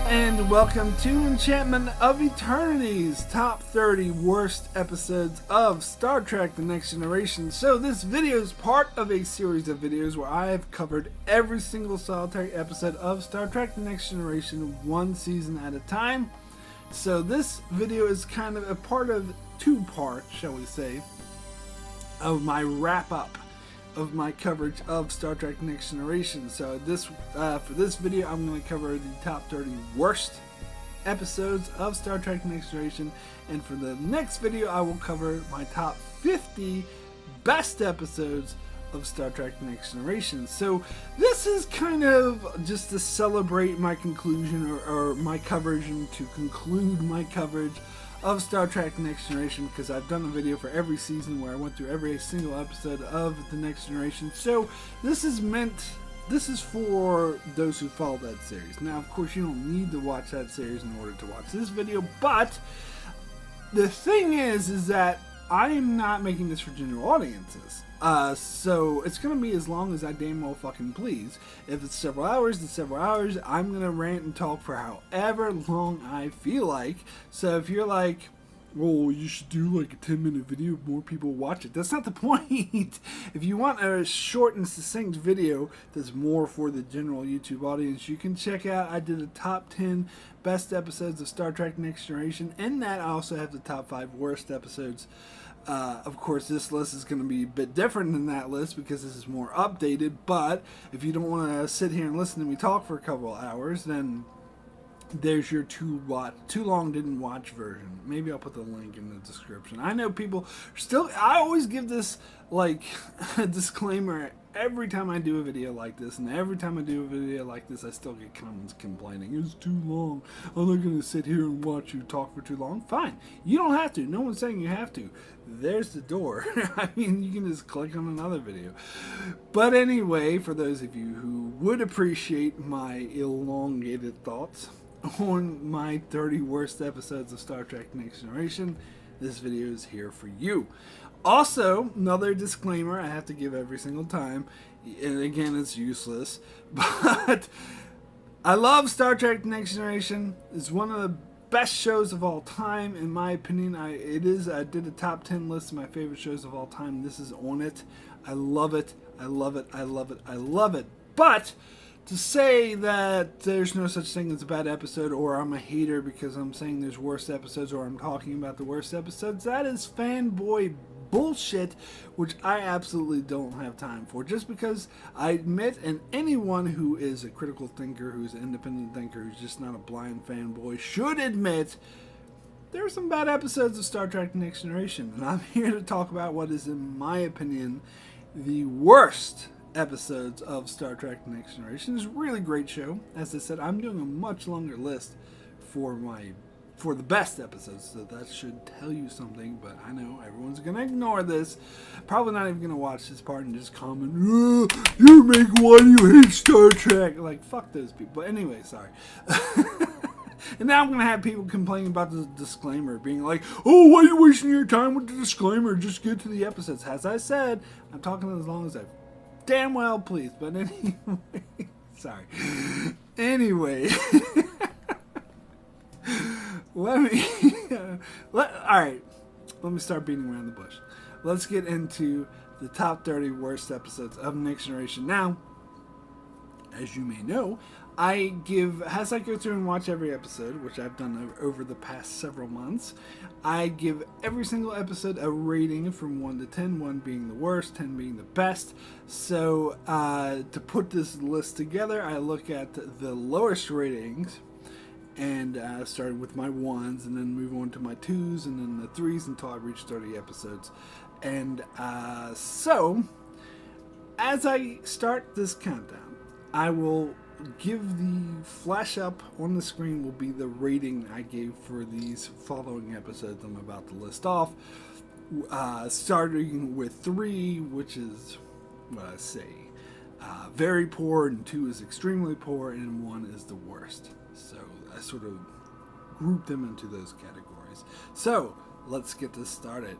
And welcome to Enchantment of Eternity's top 30 worst episodes of Star Trek The Next Generation. So this video is part of a series of videos where I have covered every single solitary episode of Star Trek The Next Generation, one season at a time. So this video is kind of a part of two parts, shall we say, of my wrap-up of my coverage of Star Trek Next Generation. So for this video, I'm going to cover the top 30 worst episodes of Star Trek Next Generation, and for the next video, I will cover my top 50 best episodes of Star Trek Next Generation. So this is kind of just to celebrate my conclusion or my coverage, and to conclude my coverage of Star Trek Next Generation, because I've done a video for every season where I went through every single episode of The Next Generation. So this is for those who follow that series. Now, of course, you don't need to watch that series in order to watch this video, but the thing is that I am not making this for general audiences. So it's going to be as long as I damn well fucking please. If it's several hours, it's several hours. I'm going to rant and talk for however long I feel like. So if you're like, well, you should do like a 10-minute video, more people watch it. That's not the point. If you want a short and succinct video that's more for the general YouTube audience, you can check out, I did a top 10 best episodes of Star Trek Next Generation. In that, I also have the top 5 worst episodes. Of course, this list is going to be a bit different than that list because this is more updated, but if you don't want to sit here and listen to me talk for a couple of hours, then there's your too long didn't watch version. Maybe I'll put the link in the description. I know people still, I always give this like a disclaimer every time I do a video like this, and every time I do a video like this, I still get comments complaining, it's too long, I'm not going to sit here and watch you talk for too long. Fine, you don't have to. No one's saying you have to. There's the door. I mean, you can just click on another video. But anyway, for those of you who would appreciate my elongated thoughts on my 30 worst episodes of Star Trek Next Generation, this video is here for you. Also, another disclaimer I have to give every single time, and again, it's useless, but I love Star Trek Next Generation. It's one of the best shows of all time, in my opinion. I did a top 10 list of my favorite shows of all time. This is on it. I love it. I love it. I love it. I love it. But to say that there's no such thing as a bad episode, or I'm a hater because I'm saying there's worst episodes, or I'm talking about the worst episodes, that is fanboy bullshit, which I absolutely don't have time for. Just because I admit, and anyone who is a critical thinker, who's an independent thinker, who's just not a blind fanboy, should admit there are some bad episodes of Star Trek Next Generation. And I'm here to talk about what is, in my opinion, the worst episodes of Star Trek Next Generation. It's a really great show. As I said, I'm doing a much longer list for the best episodes, so that should tell you something, but I know everyone's gonna ignore this, probably not even gonna watch this part and just comment, you make why you hate Star Trek, like, fuck those people. But anyway, sorry. And now I'm gonna have people complaining about the disclaimer, being like, oh, why are you wasting your time with the disclaimer, just get to the episodes. As I said, I'm talking as long as I damn well please, but anyway, sorry. Anyway, let me start beating around the bush. Let's get into the top 30 worst episodes of Next Generation. Now, as you may know, as I go through and watch every episode, which I've done over the past several months, I give every single episode a rating from 1 to 10, 1 being the worst, 10 being the best. So, to put this list together, I look at the lowest ratings, and started with my 1s, and then move on to my 2s, and then the 3s until I reach 30 episodes. And so, as I start this countdown, I will give the flash up on the screen will be the rating I gave for these following episodes I'm about to list off. Starting with 3, which is what I say, very poor, and 2 is extremely poor, and 1 is the worst. So I sort of group them into those categories. So let's get this started.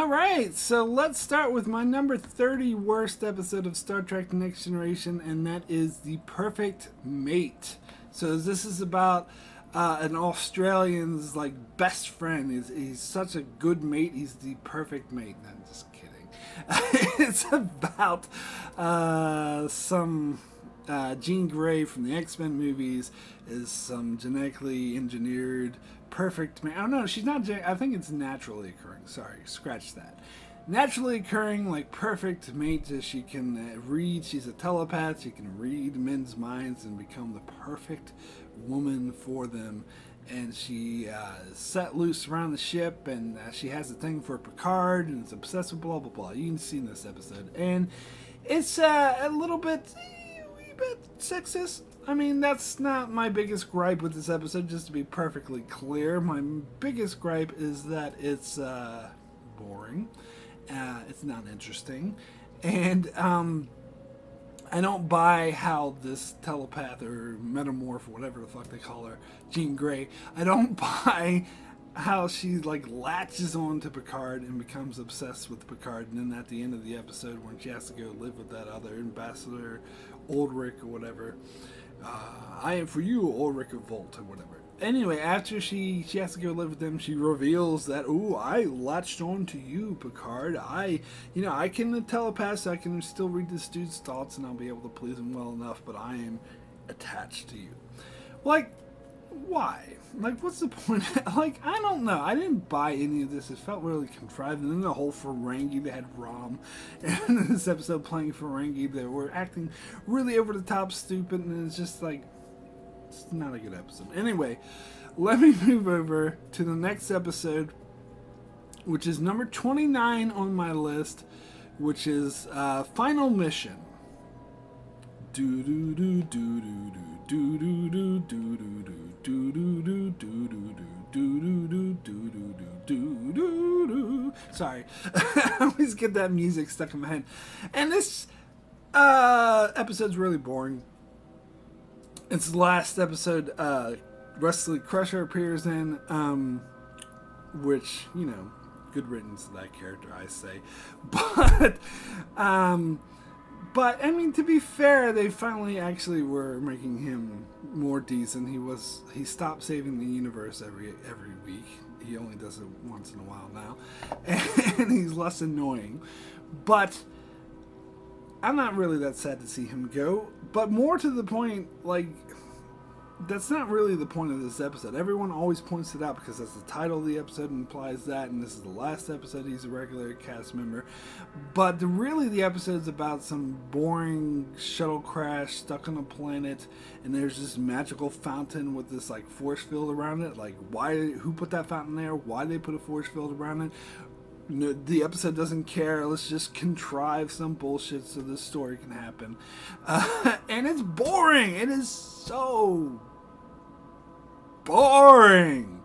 Alright, so let's start with my number 30 worst episode of Star Trek The Next Generation, and that is The Perfect Mate. So this is about an Australian's like best friend. He's such a good mate, he's the perfect mate. No, I'm just kidding. It's about some Jean Grey from the X-Men movies is some genetically engineered perfect mate. Oh no, she's not. I think it's naturally occurring. Sorry, scratch that. Naturally occurring, like perfect mate. She can read. She's a telepath. She can read men's minds and become the perfect woman for them. And she is set loose around the ship, and she has a thing for Picard, and is obsessed with blah blah blah. You can see in this episode, and it's a little bit sexist. I mean, that's not my biggest gripe with this episode, just to be perfectly clear. My biggest gripe is that it's boring. It's not interesting. And I don't buy how this telepath or metamorph, or whatever the fuck they call her, Jean Grey, I don't buy how she like latches on to Picard and becomes obsessed with Picard, and then at the end of the episode when she has to go live with that other ambassador, Ulrich or whatever, I am for you, Ulrich of Volt or whatever. Anyway, after she has to go live with them, she reveals that, ooh, I latched on to you, Picard. I can telepath, so I can still read this dude's thoughts, and I'll be able to please him well enough, but I am attached to you. Like, why? Like, what's the point? Like, I don't know. I didn't buy any of this. It felt really contrived. And then the whole Franky, they had Rom in this episode playing Franky. They were acting really over the top stupid, and it's just like, it's not a good episode. Anyway, let me move over to the next episode, which is number 29 on my list, which is Final Mission. Do do do do do do do do do do do. Do do do do do do do do do do do do. Sorry, I always get that music stuck in my head. And this episode's really boring. It's the last episode Wesley Crusher appears in, which, you know, good riddance to that character, I say. But I mean, to be fair, they finally actually were making him more decent. He stopped saving the universe every week. He only does it once in a while now, and he's less annoying. But I'm not really that sad to see him go. But more to the point, like, that's not really the point of this episode. Everyone always points it out because that's the title of the episode implies that, and this is the last episode he's a regular cast member. But really the episode's about some boring shuttle crash stuck on a planet, and there's this magical fountain with this like force field around it. Like, who put that fountain there? Why did they put a force field around it? No, the episode doesn't care. Let's just contrive some bullshit so this story can happen. And it's boring. It is so boring.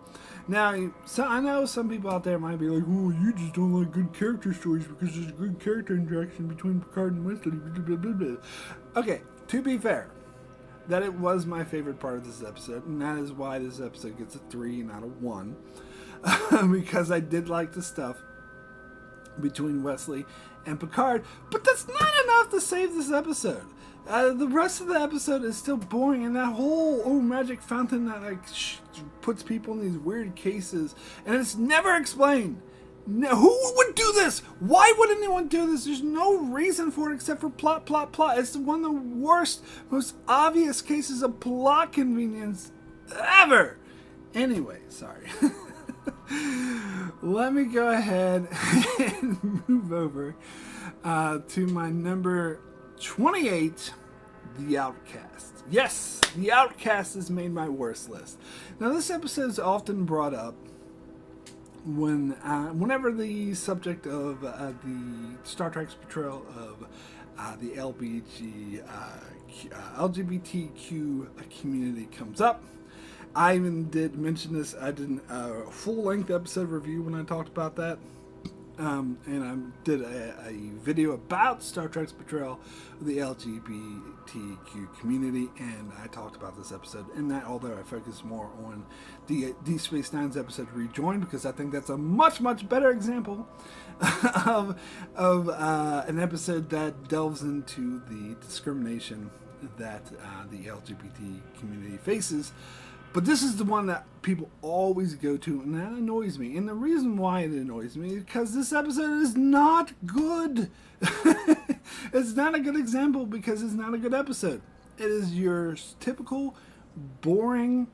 Now, so I know some people out there might be like, oh, you just don't like good character stories because there's good character interaction between Picard and Wesley. Blah, blah, blah. Okay, to be fair, that it was my favorite part of this episode, and that is why this episode gets a 3 out of 1. Because I did like the stuff between Wesley and Picard, but that's not enough to save this episode. The rest of the episode is still boring, and that whole magic fountain that like puts people in these weird cases, and it's never explained. No, who would do this? Why would anyone do this? There's no reason for it except for plot. It's one of the worst, most obvious cases of plot convenience ever. Anyway, sorry. Let me go ahead and move over to my number 28, The Outcast. Yes, The Outcast has made my worst list. Now, this episode is often brought up whenever the subject of the Star Trek's portrayal of the LGBTQ community comes up. I even did mention this. I did a full-length episode review when I talked about that. and I did a video about Star Trek's portrayal of the LGBTQ community, and I talked about this episode in that, although I focused more on the Deep Space Nine's episode Rejoined, because I think that's a much, much better example of an episode that delves into the discrimination that the LGBT community faces. But this is the one that people always go to, and that annoys me. And the reason why it annoys me is because this episode is not good. It's not a good example because it's not a good episode. It is your typical boring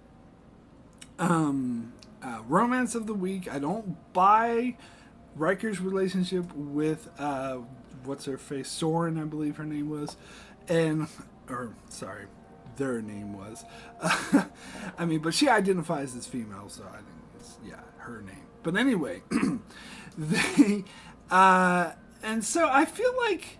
romance of the week. I don't buy Riker's relationship with what's her face, Soren, I believe her name was, their name was. I mean, but she identifies as female, so I think it's, her name. But anyway, and so I feel like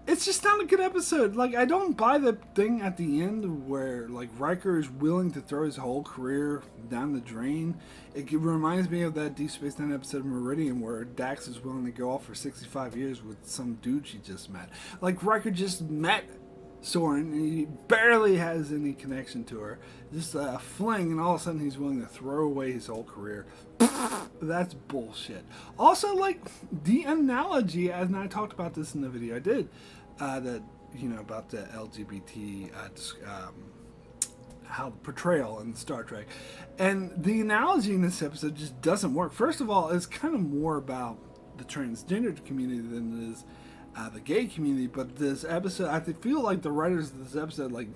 it's just not a good episode. Like, I don't buy the thing at the end where, like, Riker is willing to throw his whole career down the drain. It reminds me of that Deep Space Nine episode Meridian where Dax is willing to go off for 65 years with some dude she just met. Like, Riker just met Soren, and he barely has any connection to her. Just a fling, and all of a sudden he's willing to throw away his whole career. That's bullshit. Also, like, the analogy, and I talked about this in the video I did, about the LGBT, how portrayal in Star Trek. And the analogy in this episode just doesn't work. First of all, it's kind of more about the transgender community than it is the gay community, but this episode, I feel like the writers of this episode, like,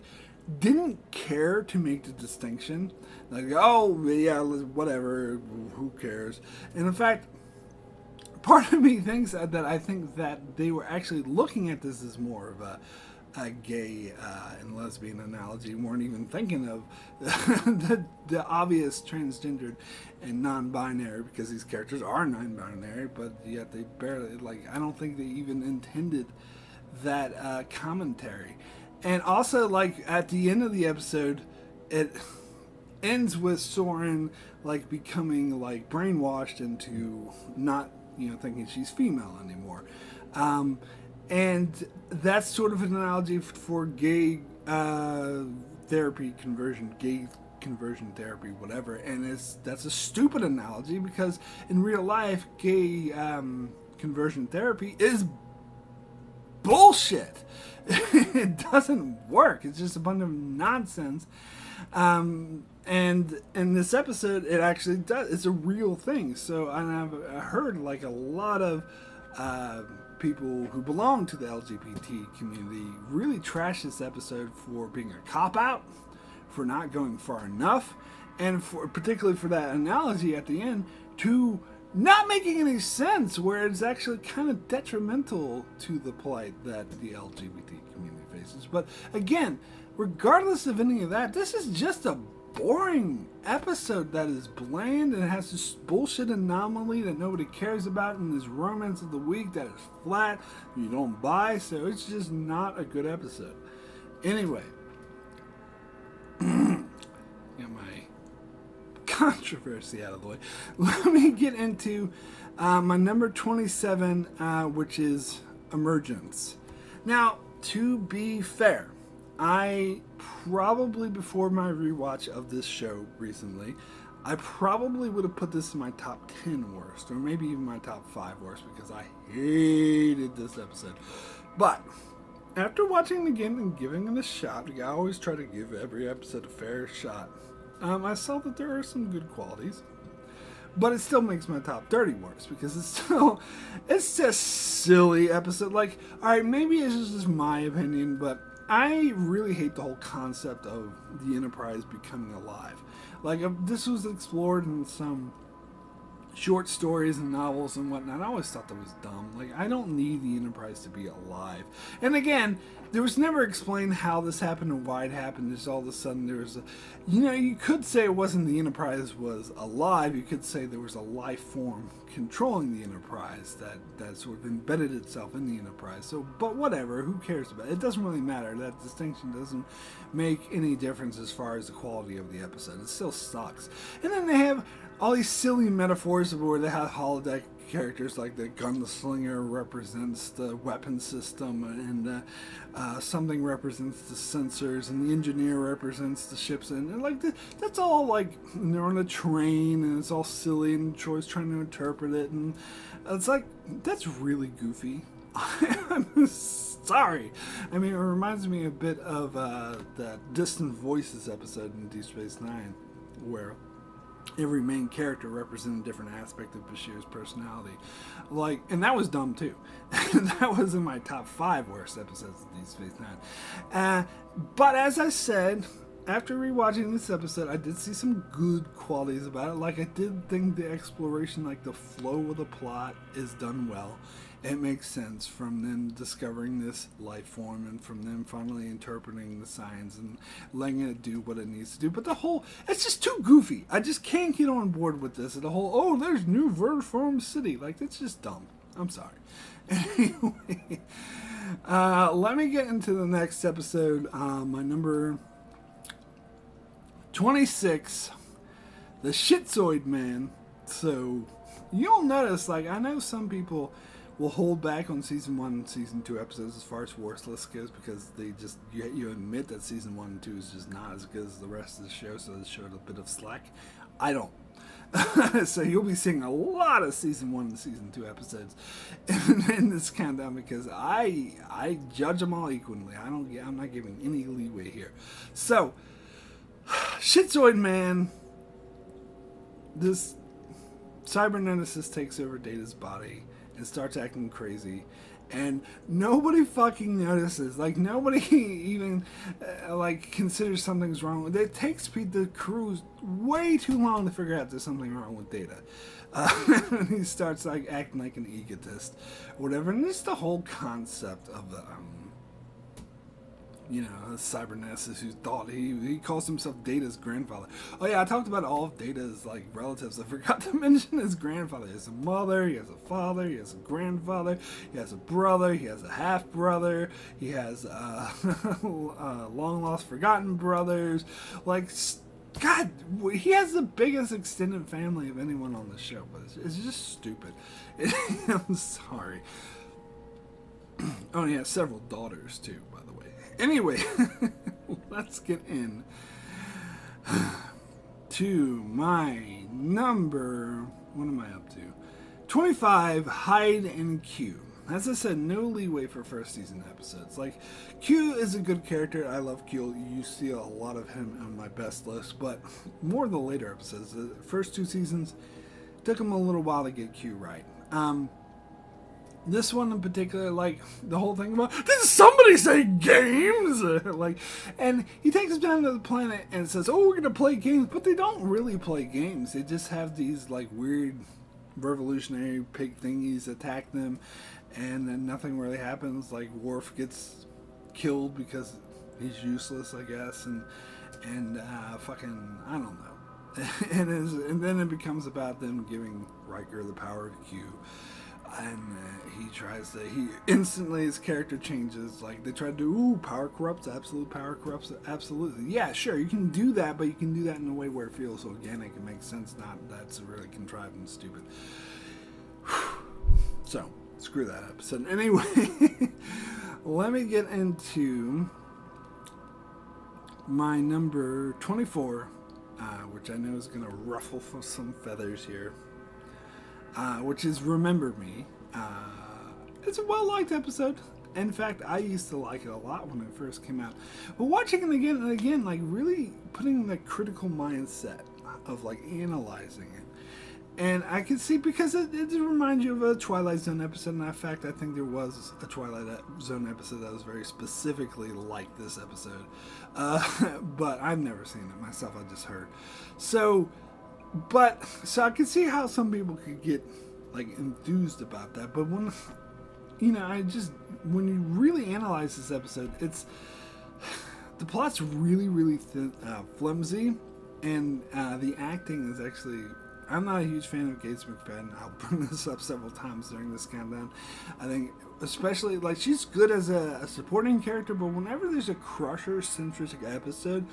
didn't care to make the distinction. Like, oh, yeah, whatever, who cares? And in fact, part of me thinks that I think that they were actually looking at this as more of a gay and lesbian analogy, weren't even thinking of the obvious transgendered and non-binary, because these characters are non-binary, but yet they barely, like, I don't think they even intended that commentary. And also, like, at the end of the episode, it ends with Soren, like, becoming, like, brainwashed into not, thinking she's female anymore. And that's sort of an analogy for gay therapy conversion, gay conversion therapy, whatever. And that's a stupid analogy, because in real life, gay conversion therapy is bullshit. It doesn't work. It's just a bunch of nonsense. And in this episode, it actually does. It's a real thing. So, and I've heard, like, a lot of people who belong to the LGBT community really trash this episode for being a cop-out, for not going far enough, and for particularly for that analogy at the end, to not making any sense, where it's actually kind of detrimental to the plight that the LGBT community faces. But again, regardless of any of that, this is just a boring episode that is bland and has this bullshit anomaly that nobody cares about, and this romance of the week that is flat, you don't buy, so it's just not a good episode. Anyway, got my controversy out of the way. Let me get into my number 27, which is Emergence. Now, to be fair, I probably, before my rewatch of this show recently, I probably would have put this in my top 10 worst, or maybe even my top 5 worst, because I hated this episode. But after watching it again and giving it a shot, I always try to give every episode a fair shot, I saw that there are some good qualities. But it still makes my top 30 worse, because it's just silly episode. Like, alright, maybe it's just my opinion, but I really hate the whole concept of the Enterprise becoming alive. Like, this was explored in some short stories and novels and whatnot. I always thought that was dumb. Like, I don't need the Enterprise to be alive. And again, there was never explained how this happened and why it happened. Just all of a sudden there was a... you could say it wasn't the Enterprise was alive. You could say there was a life form controlling the Enterprise that sort of embedded itself in the Enterprise. So, but whatever, who cares about it? It doesn't really matter. That distinction doesn't make any difference as far as the quality of the episode. It still sucks. And then they have all these silly metaphors where they have holodeck characters, like the gunslinger represents the weapon system, and something represents the sensors, and the engineer represents the ships, and like that's all like they're on a train, and it's all silly, and Troy's trying to interpret it, and it's like that's really goofy. I'm sorry. I mean, it reminds me a bit of that Distant Voices episode in Deep Space Nine, where every main character represented a different aspect of Bashir's personality. Like, and that was dumb too. That was in my top 5 worst episodes of Deep Space Nine. But as I said, after rewatching this episode, I did see some good qualities about it. Like, I did think the exploration, like the flow of the plot, is done well. It makes sense from them discovering this life form and from them finally interpreting the signs and letting it do what it needs to do. But the whole, it's just too goofy. I just can't get on board with this. The whole, oh, there's new Vertiform City. Like, that's just dumb. I'm sorry. Anyway, let me get into the next episode. My number 26, the Shizoid Man. So, you'll notice, like, I know some people will hold back on season 1 and season 2 episodes as far as worst list goes, because they just, you admit that season 1 and 2 is just not as good as the rest of the show, so they showed a bit of slack. I don't. So you'll be seeing a lot of season 1 and season 2 episodes in this countdown, because I judge them all equally. I'm not giving any leeway here. So, Shizoid Man, this cyberneticist takes over Data's body and starts acting crazy, and nobody fucking notices. Like, nobody even like considers something's wrong. It takes the crew way too long to figure out there's something wrong with Data. And he starts like acting like an egotist, or whatever. And it's the whole concept of the a cyberneticist who thought he calls himself Data's grandfather. Oh yeah, I talked about all of Data's like relatives. I forgot to mention his grandfather. He has a mother, he has a father, he has a grandfather, he has a brother, he has a half brother, he has long lost forgotten brothers. Like, God, he has the biggest extended family of anyone on the show, but it's just stupid. I'm sorry. Oh, and he has several daughters too, by the way. Anyway, let's get in to my number, what am I up to? 25, Hyde and Q. As I said, no leeway for first season episodes. Like, Q is a good character. I love Q. You see a lot of him on my best list, but more of the later episodes. The first 2 seasons took him a little while to get Q right. This one in particular, like, the whole thing about, did somebody say games? Like, and he takes us down to the planet and says, oh, we're going to play games, but they don't really play games. They just have these, like, weird revolutionary pig thingies attack them, and then nothing really happens. Like, Worf gets killed because he's useless, I guess, and fucking, I don't know. And then it becomes about them giving Riker the power to Q. And he instantly, his character changes. Like, they try to do, power corrupts, absolute power corrupts, absolutely. Yeah, sure, you can do that, but you can do that in a way where it feels organic and makes sense, not that's really contrived and stupid. So, screw that episode. Anyway, let me get into my number 24, which I know is going to ruffle some feathers here. Which is Remember Me. It's a well-liked episode. In fact, I used to like it a lot when it first came out. But watching it again and again, like, really putting the critical mindset of, like, analyzing it. And I can see, because it reminds you of a Twilight Zone episode. And in fact, I think there was a Twilight Zone episode that was very specifically like this episode. But I've never seen it myself, I just heard. So I can see how some people could get, like, enthused about that. But when, when you really analyze this episode, the plot's really, really flimsy, and the acting is actually, I'm not a huge fan of Gates McFadden. I'll bring this up several times during this countdown. I think, especially, like, she's good as a supporting character, but whenever there's a Crusher-centric episode,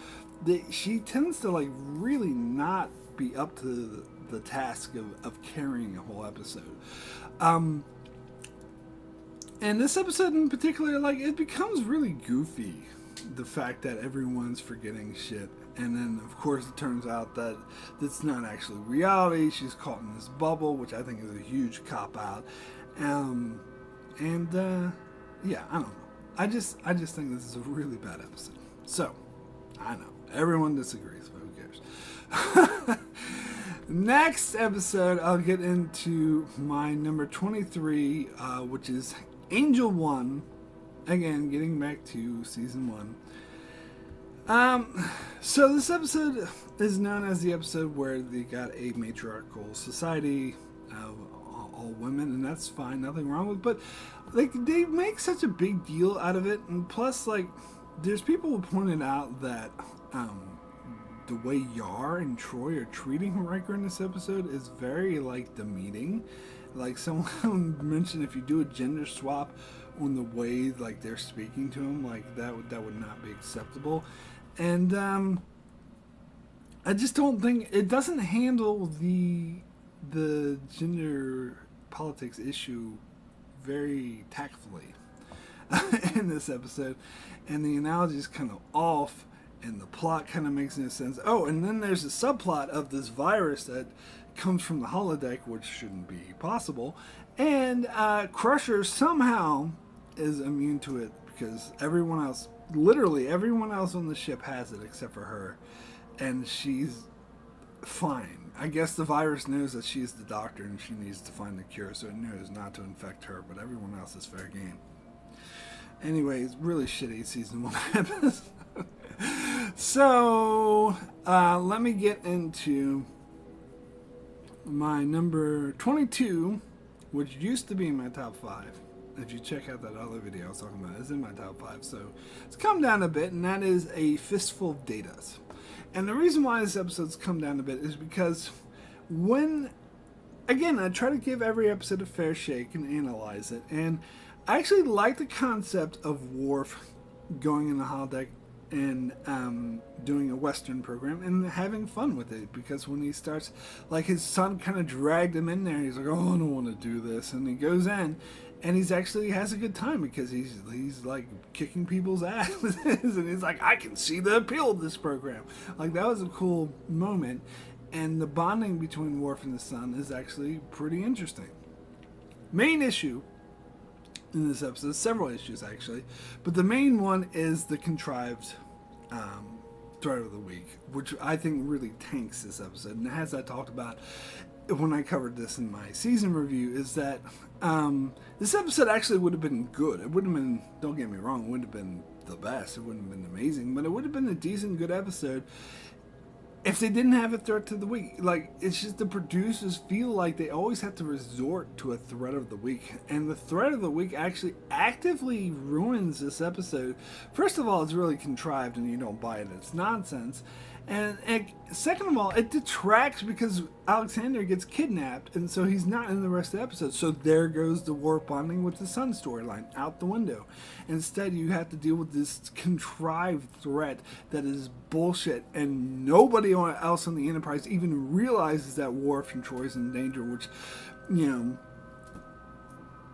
she tends to, like, really not be up to the task of carrying a whole episode. And this episode in particular, like, it becomes really goofy, the fact that everyone's forgetting shit. And then, of course, it turns out that it's not actually reality. She's caught in this bubble, which I think is a huge cop-out. Yeah, I don't know. I just think this is a really bad episode. So, I know. Everyone disagrees, but who cares? Next episode, I'll get into my number 23, which is Angel 1. Again, getting back to season 1. So this episode is known as the episode where they got a matriarchal society of all women, and that's fine, nothing wrong with it. But like, they make such a big deal out of it, and plus, like, there's people who pointed out that the way Yar and Troy are treating Riker in this episode is very, like, demeaning. Like, someone mentioned if you do a gender swap on the way, like, they're speaking to him, like, that would not be acceptable. And I just don't think it doesn't handle the gender politics issue very tactfully in this episode, and the analogy is kind of off, and the plot kind of makes no sense. Oh, and then there's a subplot of this virus that comes from the holodeck, which shouldn't be possible, and Crusher somehow is immune to it because everyone else, literally everyone else on the ship has it except for her, and she's fine. I guess the virus knows that she's the doctor and she needs to find the cure, so it knows not to infect her, but everyone else is fair game. Anyways, really shitty season 1 episode. So, let me get into my number 22, which used to be in my top 5. If you check out that other video I was talking about, it's in my top 5. So, it's come down a bit, and that is A Fistful of Datas. And the reason why this episode's come down a bit is because again, I try to give every episode a fair shake and analyze it. And I actually like the concept of Worf going in the holodeck and doing a Western program and having fun with it. Because when he starts, like, his son kind of dragged him in there. He's like, oh, I don't want to do this. And he goes in. And he's actually has a good time because he's like kicking people's asses, and he's like, I can see the appeal of this program. Like, that was a cool moment, and the bonding between Worf and the son is actually pretty interesting. Main issue in this episode, several issues actually, but the main one is the contrived threat of the week, which I think really tanks this episode. And as I talked about when I covered this in my season review, is that this episode actually would have been good. It wouldn't have been, don't get me wrong, it wouldn't have been the best. It wouldn't have been amazing, but it would have been a decent, good episode if they didn't have a threat to the week. Like, it's just the producers feel like they always have to resort to a threat of the week. And the threat of the week actually actively ruins this episode. First of all, it's really contrived and you don't buy it. It's nonsense. And second of all, it detracts because Alexander gets kidnapped, and so he's not in the rest of the episode. So there goes the Worf bonding with the son storyline out the window. Instead, you have to deal with this contrived threat that is bullshit, and nobody else on the Enterprise even realizes that Worf and Troy's in danger, which, you know,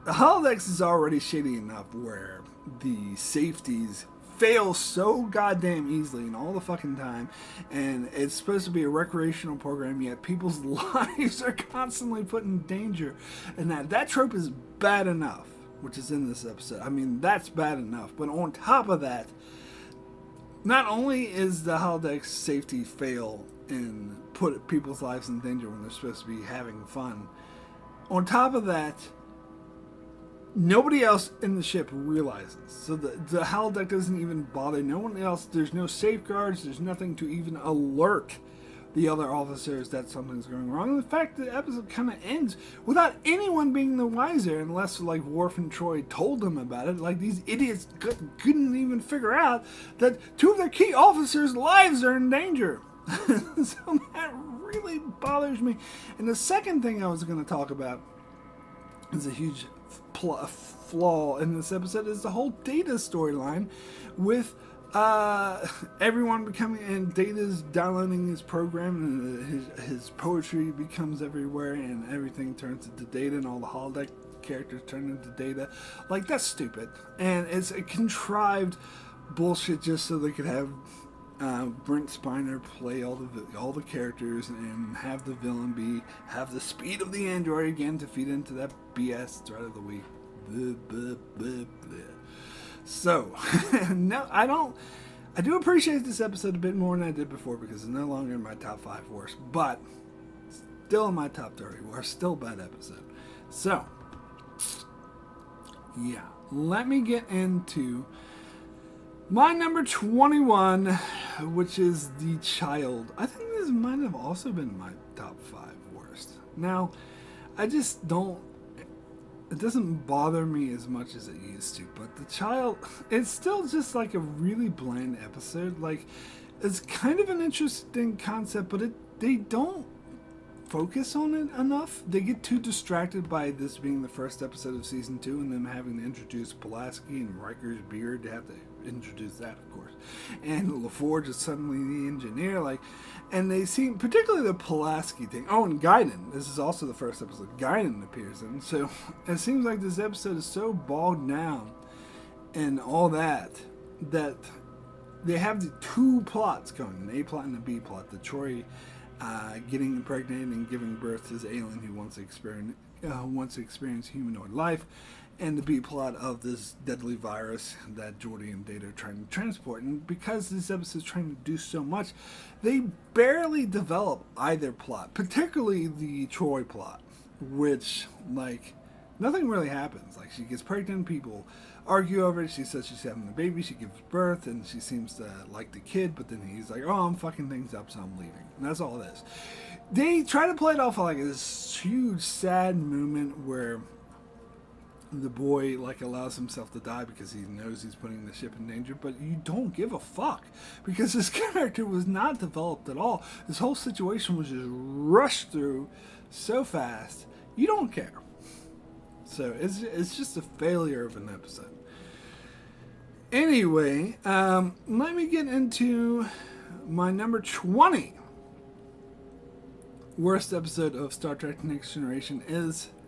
the Holodecks is already shitty enough where the safeties fail so goddamn easily and all the fucking time, and it's supposed to be a recreational program, yet people's lives are constantly put in danger, and that trope is bad enough, which is in this episode. I mean, that's bad enough, but on top of that, not only is the holodeck's safety fail and put people's lives in danger when they're supposed to be having fun, on top of that, nobody else in the ship realizes. So the holodeck doesn't even bother. No one else. There's no safeguards. There's nothing to even alert the other officers that something's going wrong. In fact, the episode kind of ends without anyone being the wiser, unless, like, Worf and Troy told them about it. Like, these idiots couldn't even figure out that two of their key officers' lives are in danger. So that really bothers me. And the second thing I was going to talk about is a huge flaw in this episode is the whole Data storyline with Everyone becoming, and Data's downloading his program, and his poetry becomes everywhere, and everything turns into Data, and all the holodeck characters turn into Data. Like, that's stupid, and it's a contrived bullshit just so they could have Brent Spiner play all the characters and have the villain have the speed of the android again to feed into that BS threat of the week. Blah, blah, blah, blah. So, no, I do appreciate this episode a bit more than I did before because it's no longer in my top 5 worst, but still in my top 30 worst, still a bad episode. So, yeah, let me get into my number 21, which is The Child. I think this might have also been my top 5 worst. Now, I just don't, it doesn't bother me as much as it used to, but The Child, it's still just like a really bland episode. Like, it's kind of an interesting concept, but they don't focus on it enough. They get too distracted by this being the first episode of season 2 and them having to introduce Pulaski and Riker's beard. They have to introduce that, of course, and LaForge is suddenly the engineer, like, and they seem, particularly the Pulaski thing. Oh, and Guinan, this is also the first episode Guinan appears in, so it seems like this episode is so bogged down and all that they have the 2 plots going, an A plot and a B plot. The Troy getting impregnated and giving birth to this alien who wants to experience humanoid life, and the B plot of this deadly virus that Geordi and Data are trying to transport. And because this episode is trying to do so much, they barely develop either plot, particularly the Troy plot, which, like, nothing really happens. Like, she gets pregnant, people argue over it, she says she's having a baby, she gives birth, and she seems to like the kid, but then he's like, oh, I'm fucking things up, so I'm leaving. And that's all it is. They try to play it off like this huge, sad moment where the boy, like, allows himself to die because he knows he's putting the ship in danger, but you don't give a fuck because this character was not developed at all. This whole situation was just rushed through so fast, you don't care. So it's just a failure of an episode. Anyway, let me get into my number 20 worst episode of Star Trek Next Generation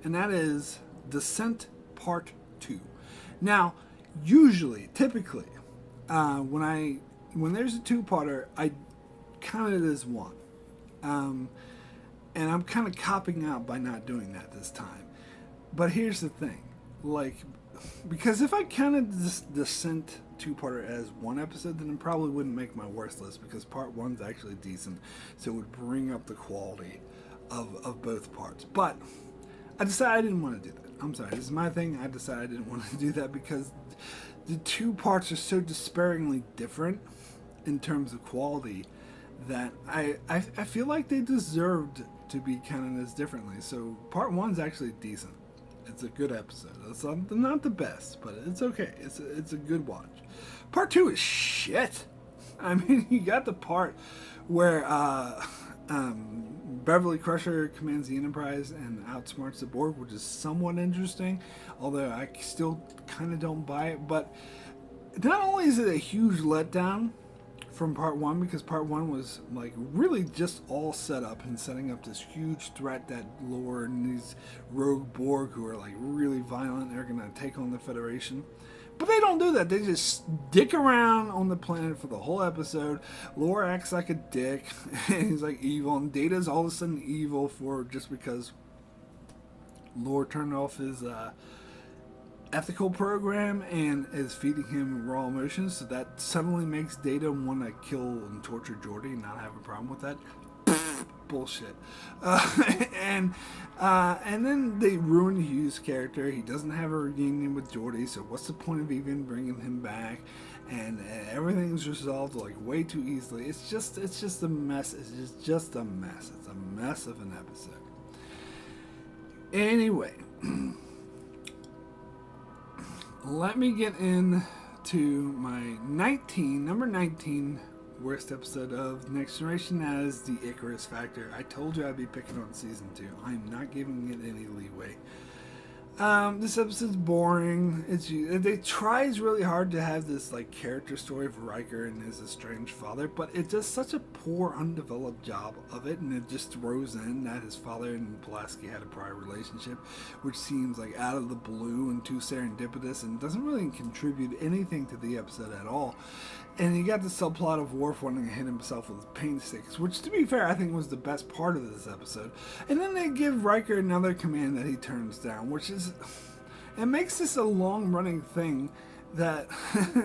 and that is Descent Part 2. Now, usually, typically, when there's a 2-parter, I count it as one. And I'm kind of copping out by not doing that this time. But here's the thing, like, because if I counted this Descent 2-parter as one episode, then it probably wouldn't make my worst list because part 1's actually decent, so it would bring up the quality of both parts. But I decided I didn't want to do that. I'm sorry, this is my thing. I decided I didn't want to do that because the 2 parts are so despairingly different in terms of quality that I feel like they deserved to be counted as differently. So part 1's actually decent. It's a good episode. It's not the best, but it's okay. It's a good watch. Part 2 is shit. I mean, you got the part where Beverly Crusher commands the Enterprise and outsmarts the Borg, which is somewhat interesting, although I still kind of don't buy it. But not only is it a huge letdown from part 1, because part 1 was, like, really just all set up and setting up this huge threat that Lore and these rogue Borg who are, like, really violent, they're gonna take on the Federation. But they don't do that. They just dick around on the planet for the whole episode. Lore acts like a dick, and he's, like, evil, and Data's all of a sudden evil just because Lore turned off his ethical program and is feeding him raw emotions, so that suddenly makes Data want to kill and torture Geordi and not have a problem with that. Bullshit. And then they ruin Hugh's character. He doesn't have a reunion with Geordi, so what's the point of even bringing him back? And everything's resolved, like, way too easily. It's just a mess. It's just a mess. It's a mess of an episode. Anyway. Let me get into my number 19 worst episode of Next Generation, as the Icarus Factor. I told you I'd be picking on season 2. I'm not giving it any leeway. This episode's boring. They tries really hard to have this like character story of Riker and his estranged father, but it does such a poor, undeveloped job of it, and it just throws in that his father and Pulaski had a prior relationship, which seems like out of the blue and too serendipitous, and doesn't really contribute anything to the episode at all. And you got the subplot of Worf wanting to hit himself with paint sticks, which, to be fair, I think was the best part of this episode. And then they give Riker another command that he turns down, which is... It makes this a long-running thing that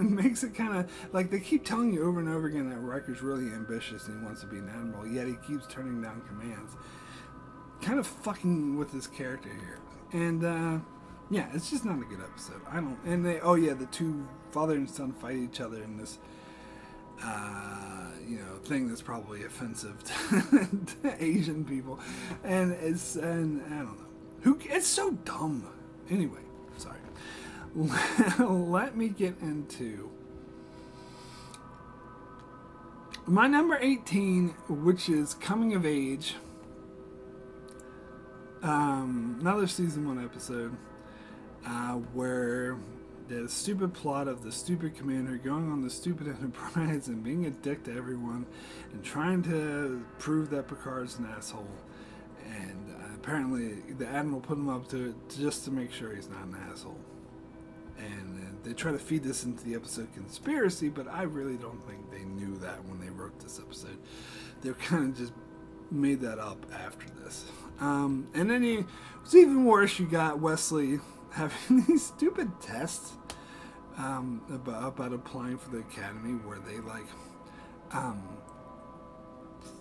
makes it kind of... Like, they keep telling you over and over again that Riker's really ambitious and he wants to be an admiral, yet he keeps turning down commands. Kind of fucking with his character here. And, yeah, it's just not a good episode. The two father and son fight each other in this... thing that's probably offensive to Asian people, and I don't know, it's so dumb. Anyway, sorry. Let me get into my number 18, which is Coming of Age. Another season 1 episode where the stupid plot of the stupid commander going on the stupid Enterprise and being a dick to everyone and trying to prove that Picard's an asshole. And apparently the Admiral put him up to it just to make sure he's not an asshole. And they try to feed this into the episode conspiracy, but I really don't think they knew that when they wrote this episode. They kind of just made that up after this. And then it's even worse. You got Wesley having these stupid tests about applying for the academy, where they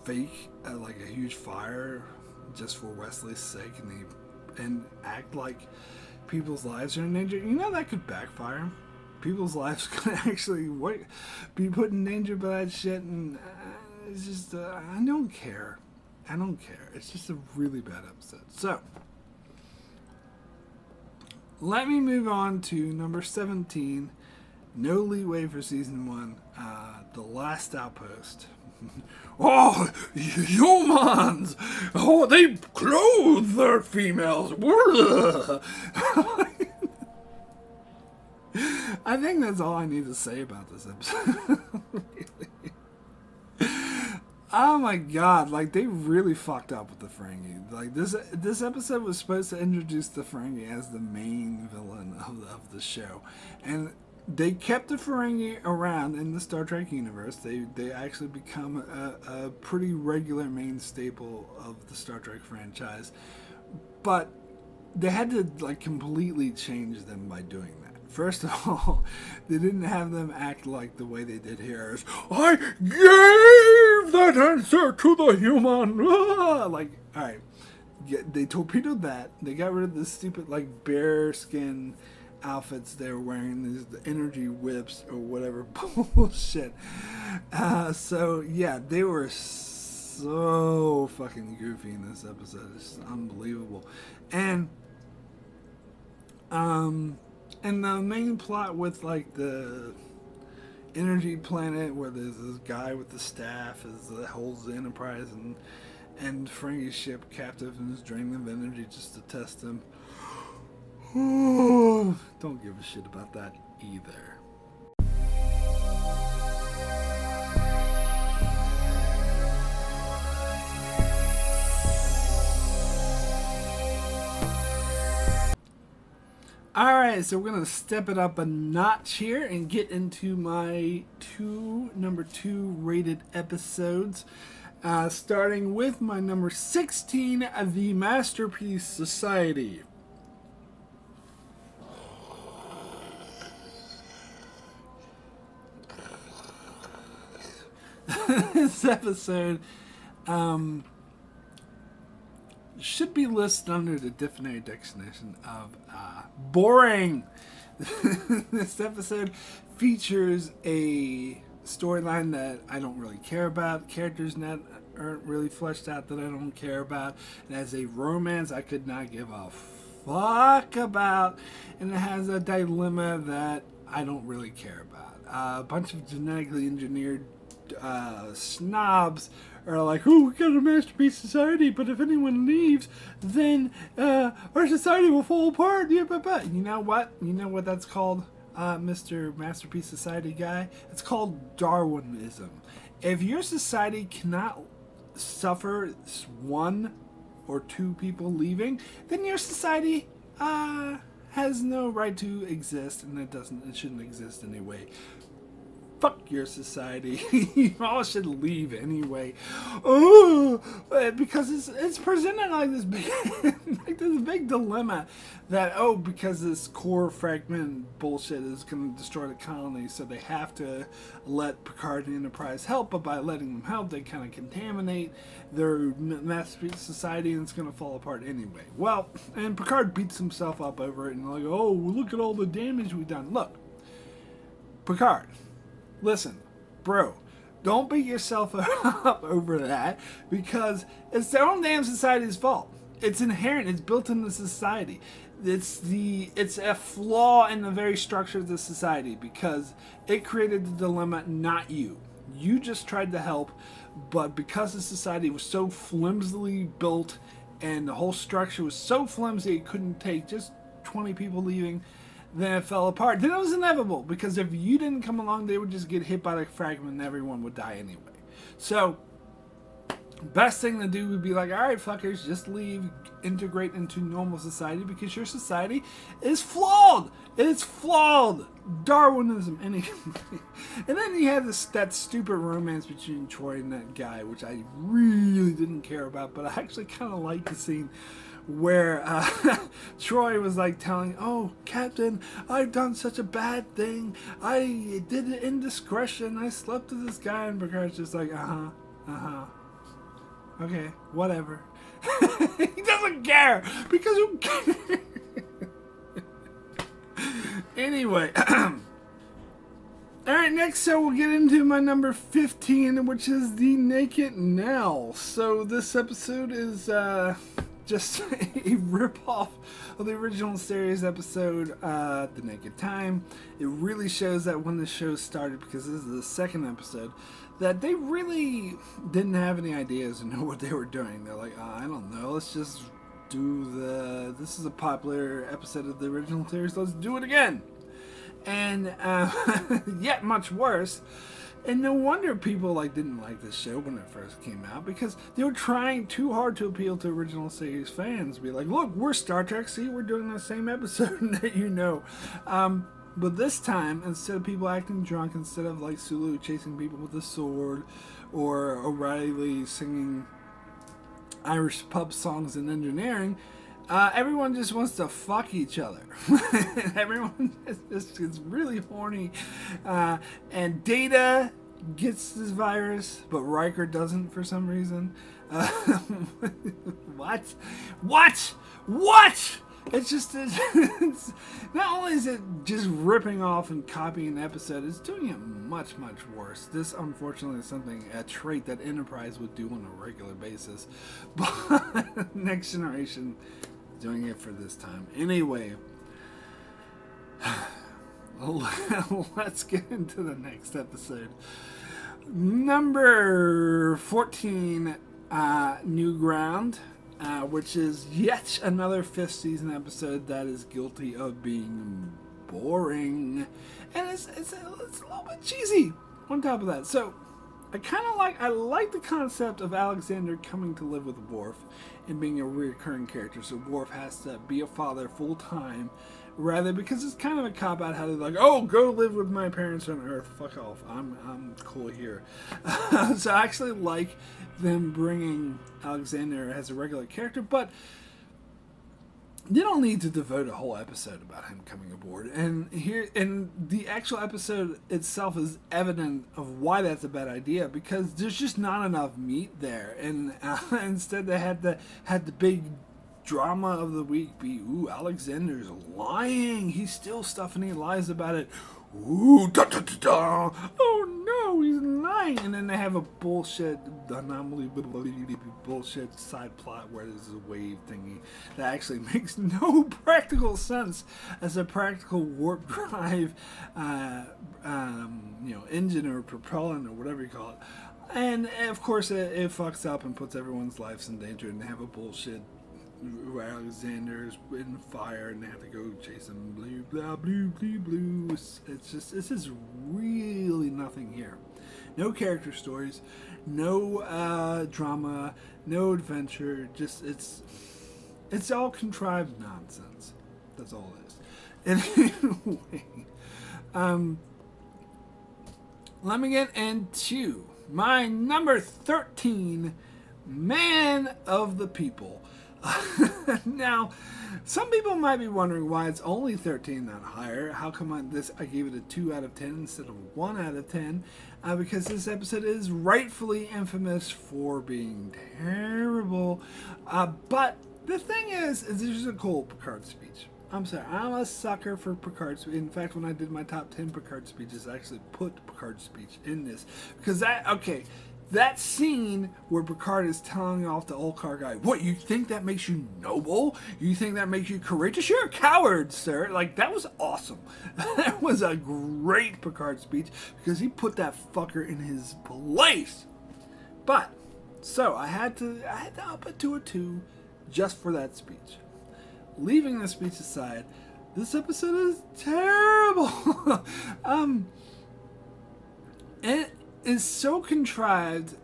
fake like a huge fire just for Wesley's sake, and act like people's lives are in danger. You know that could backfire. People's lives could actually be put in danger by that shit, and it's just I don't care. It's just a really bad episode. So let me move on to number 17. No leeway for season 1. The Last Outpost. Oh, humans! Oh, they clothe their females. I think that's all I need to say about this episode. Really. Oh my god, like they really fucked up with the Franky. Like this episode was supposed to introduce the Franky as the main villain of the show. And they kept the Ferengi around in the Star Trek universe. They actually become a pretty regular main staple of the Star Trek franchise. But they had to like completely change them by doing that. First of all, they didn't have them act like the way they did here. As, I gave that answer to the human. Like, all right, they torpedoed that. They got rid of the stupid like bear skin outfits they were wearing, these energy whips or whatever bullshit. So yeah, they were so fucking goofy in this episode. It's unbelievable. And the main plot with like the energy planet where there's this guy with the staff that holds the Enterprise and Franky's ship captive and is draining them of energy just to test them. Don't give a shit about that either. Alright, so we're going to step it up a notch here and get into my number 2 rated episodes. Starting with my number 16, The Masterpiece Society. This episode should be listed under the dictionary definition of boring. This episode features a storyline that I don't really care about, characters that aren't really fleshed out that I don't care about. It has a romance I could not give a fuck about, and it has a dilemma that I don't really care about. A bunch of genetically engineered snobs are like, oh, we got a masterpiece society, but if anyone leaves, then our society will fall apart. Yeah, but you know what? You know what that's called, Mr. Masterpiece Society guy? It's called Darwinism. If your society cannot suffer one or two people leaving, then your society has no right to exist, and it shouldn't exist anyway. Fuck your society. You all should leave anyway. Oh, because it's presented like this big, like this big dilemma that, oh, because this core fragment bullshit is going to destroy the colony, so they have to let Picard and the Enterprise help, but by letting them help, they kind of contaminate their masterpiece society, and it's going to fall apart anyway. Well, and Picard beats himself up over it, and like, oh, look at all the damage we've done. Look, Picard, listen, bro, don't beat yourself up over that, because it's their own damn society's fault. It's inherent. It's built into society. It's a flaw in the very structure of the society, because it created the dilemma, not you. You just tried to help, but because the society was so flimsily built and the whole structure was so flimsy, it couldn't take just 20 people leaving. Then it fell apart. Then it was inevitable, because if you didn't come along, they would just get hit by the fragment and everyone would die anyway. So, best thing to do would be like, alright, fuckers, just leave, integrate into normal society, because your society is flawed. It's flawed. Darwinism. And then you have that stupid romance between Troy and that guy, which I really didn't care about, but I actually kind of liked the scene where Troy was like telling, oh, Captain, I've done such a bad thing. I did it indiscretion. I slept with this guy. And Picard's just like, okay, whatever. He doesn't care, because who cares? Anyway, alright, next, so we'll get into my number 15, which is The Naked Nell. So this episode is just a rip-off of the original series episode, The Naked Time. It really shows that when the show started, because this is the second episode, that they really didn't have any ideas or know what they were doing. They're like, I don't know, let's just do this is a popular episode of the original series, let's do it again. And yet much worse. And no wonder people didn't like this show when it first came out, because they were trying too hard to appeal to original series fans. Be like, look, we're Star Trek, see, we're doing the same episode that you know. But this time, instead of people acting drunk, instead of like Sulu chasing people with a sword, or O'Reilly singing Irish pub songs and engineering, everyone just wants to fuck each other. Everyone is really horny. And Data gets this virus, but Riker doesn't for some reason. What? It's just, it's, not only is it just ripping off and copying the episode, it's doing it much, much worse. This, unfortunately, is a trait that Enterprise would do on a regular basis. But Next Generation is doing it for this time. Anyway, let's get into the next episode. Number 14, New Ground. Which is yet another 5th season episode that is guilty of being boring, and it's a little bit cheesy on top of that. So I like the concept of Alexander coming to live with Worf and being a recurring character. So Worf has to be a father full time, rather, because it's kind of a cop out how they're like, oh, go live with my parents on Earth, fuck off, I'm cool here. So I actually like them bringing Alexander as a regular character, but they don't need to devote a whole episode about him coming aboard. And the actual episode itself is evident of why that's a bad idea, because there's just not enough meat there. And instead they had the big drama of the week be, ooh, Alexander's lying. He's still stuff and he lies about it. Ooh, da da da da. Oh no, he's lying. And then they have a bullshit, anomaly, bullshit side plot where there's a wave thingy that actually makes no practical sense as a practical warp drive, engine or propellant or whatever you call it. And of course, it fucks up and puts everyone's lives in danger, and they have a bullshit where Alexander's in fire and they have to go chase him. Blue, blah, blue, blue, blue. It's just really nothing here. No character stories, no drama, no adventure. Just it's all contrived nonsense. That's all it is. Anyway, let me get into my number 13, Man of the People. Now, some people might be wondering why it's only 13, not higher. How come I gave it a 2 out of 10 instead of 1 out of 10? Because this episode is rightfully infamous for being terrible. But the thing is there's a cool Picard speech. I'm sorry, I'm a sucker for Picard speech. In fact, when I did my top 10 Picard speeches, I actually put Picard speech in this. Because that scene where Picard is telling off the Oconnor guy, what, you think that makes you noble? You think that makes you courageous? You're a coward, sir. Like, that was awesome. That was a great Picard speech because he put that fucker in his place. But, so I had to up it to a 2 just for that speech. Leaving the speech aside, this episode is terrible. It is so contrived.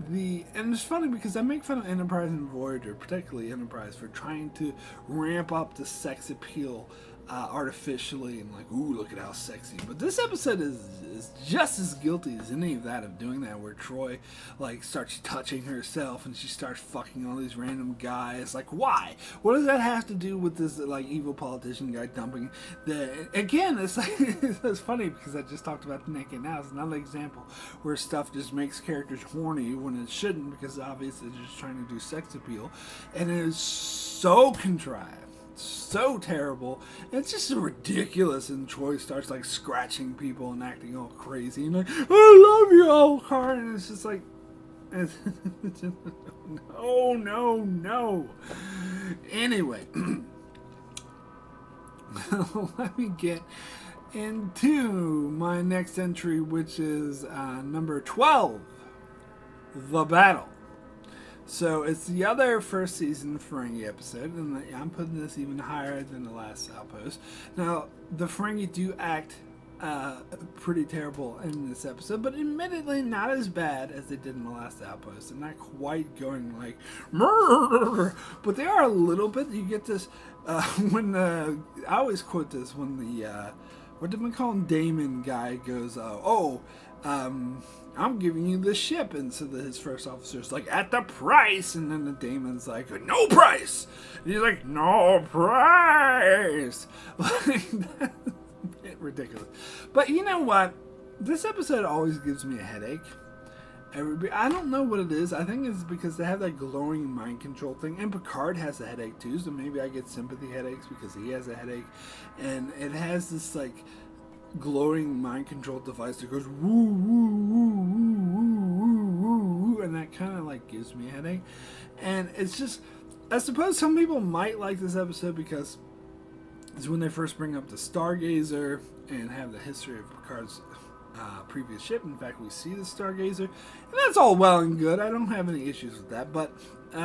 And it's funny because I make fun of Enterprise and Voyager, particularly Enterprise, for trying to ramp up the sex appeal artificially and like, ooh, look at how sexy. But this episode is just as guilty as any of that, of doing that, where Troy like starts touching herself and she starts fucking all these random guys. Like, why? What does that have to do with this like evil politician guy dumping again? It's like it's funny because I just talked about the Naked Now. It's another example where stuff just makes characters horny when it shouldn't, because obviously they're just trying to do sex appeal, and it is so contrived, so terrible. It's just ridiculous. And Troy starts like scratching people and acting all crazy and like, I love you, Oconnor. And it's just like, no. Anyway, let me get into my next entry, which is number 12, The Battle. So it's the other first season Franky episode, and I'm putting this even higher than the last Outpost. Now, the Franky do act pretty terrible in this episode, but admittedly not as bad as they did in the last Outpost, and not quite going like, murr, but they are a little bit. You get this when I always quote this when the what did we call him, Damon guy goes, I'm giving you the ship. And so his first officer's like, at the price. And then the Damon's like, no price. And he's like, no price. Like, that's a bit ridiculous. But you know what? This episode always gives me a headache. I don't know what it is. I think it's because they have that glowing mind control thing. And Picard has a headache too. So maybe I get sympathy headaches because he has a headache. And it has this like glowing mind control device that goes woo woo woo woo woo woo woo, and that kind of like gives me a headache. And it's just, I suppose some people might like this episode because it's when they first bring up the Stargazer and have the history of Picard's previous ship. In fact, we see the Stargazer, and that's all well and good. I don't have any issues with that, but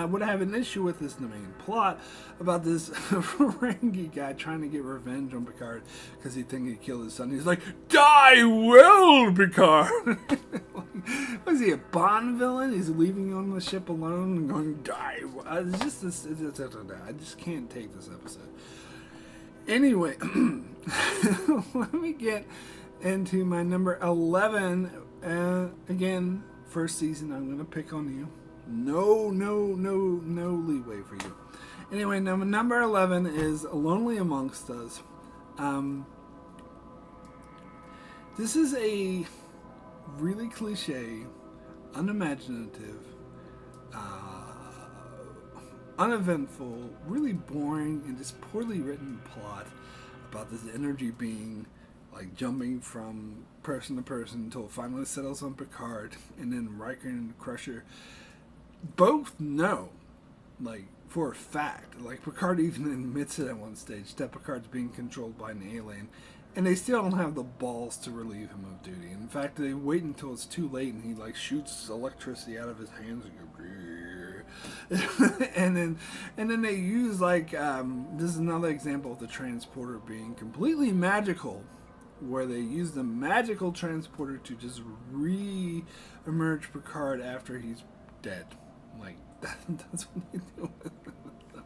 what I have an issue with is the main plot about this Franky guy trying to get revenge on Picard because he thinks he killed his son. He's like, die well, Picard. Like, was he a Bond villain? He's leaving you on the ship alone and going, die well. It's just this. I just can't take this episode. Anyway, let me get into my number 11. Again, first season, I'm going to pick on you. No leeway for you. Anyway, number 11 is Lonely Amongst Us. This is a really cliche, unimaginative, uneventful, really boring, and just poorly written plot about this energy being like jumping from person to person until it finally settles on Picard, and then Riker and Crusher both know, like, for a fact, like Picard even admits it at one stage, that Picard's being controlled by an alien, And they still don't have the balls to relieve him of duty. In fact, they wait until it's too late, and he like shoots electricity out of his hands and then they use like this is another example of the transporter being completely magical, where they use the magical transporter to just re-emerge Picard after he's dead. Like that's what they do with them.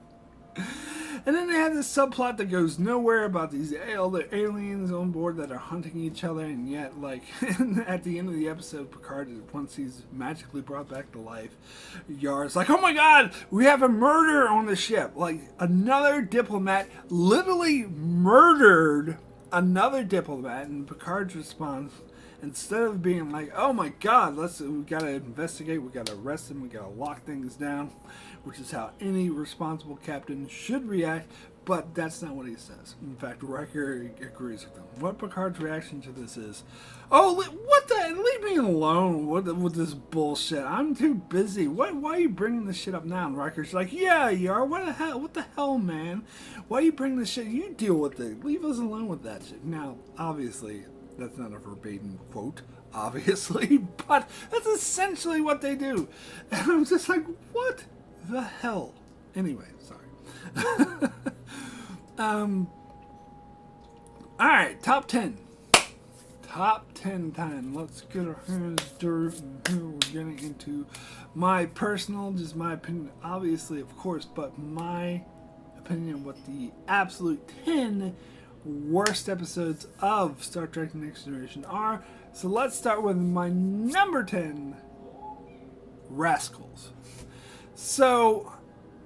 And then they have this subplot that goes nowhere about these other aliens on board that are hunting each other, and yet, like, at the end of the episode, Picard, once he's magically brought back to life, Yar's like, oh my god, we have a murder on the ship. Like, another diplomat literally murdered another diplomat, and Picard's response, instead of being like, oh my god, we gotta investigate, we gotta arrest him, we gotta lock things down, which is how any responsible captain should react, but that's not what he says. In fact, Riker agrees with him. What Picard's reaction to this is, oh, what the, leave me alone with this bullshit. I'm too busy. Why are you bringing this shit up now? And Riker's like, yeah, you are. What the hell, man? Why are you bringing this shit? You deal with it. Leave us alone with that shit. Now, obviously, that's not a verbatim quote, obviously, but that's essentially what they do. And I'm just like, what the hell? Anyway, sorry. Alright, top 10. Top 10 time. Let's get our hands dirty. We're getting into my personal, just my opinion, obviously, of course, but my opinion of what the absolute 10 worst episodes of Star Trek The Next Generation are. So let's start with my number 10, Rascals. So,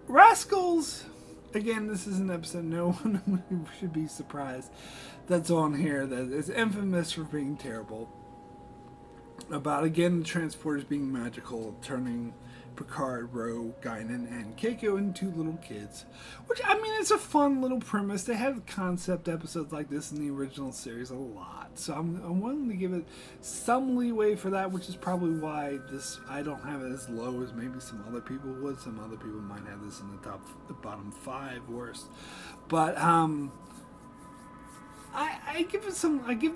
Rascals, again, this is an episode no one should be surprised that's on here that is infamous for being terrible. About, again, the transporters being magical, turning Picard, Ro, Guinan, and Keiko into little kids. Which, I mean, it's a fun little premise. They have concept episodes like this in the original series a lot. So I'm willing to give it some leeway for that, which is probably why I don't have it as low as maybe some other people would. Some other people might have this in the bottom 5 worst. But, I give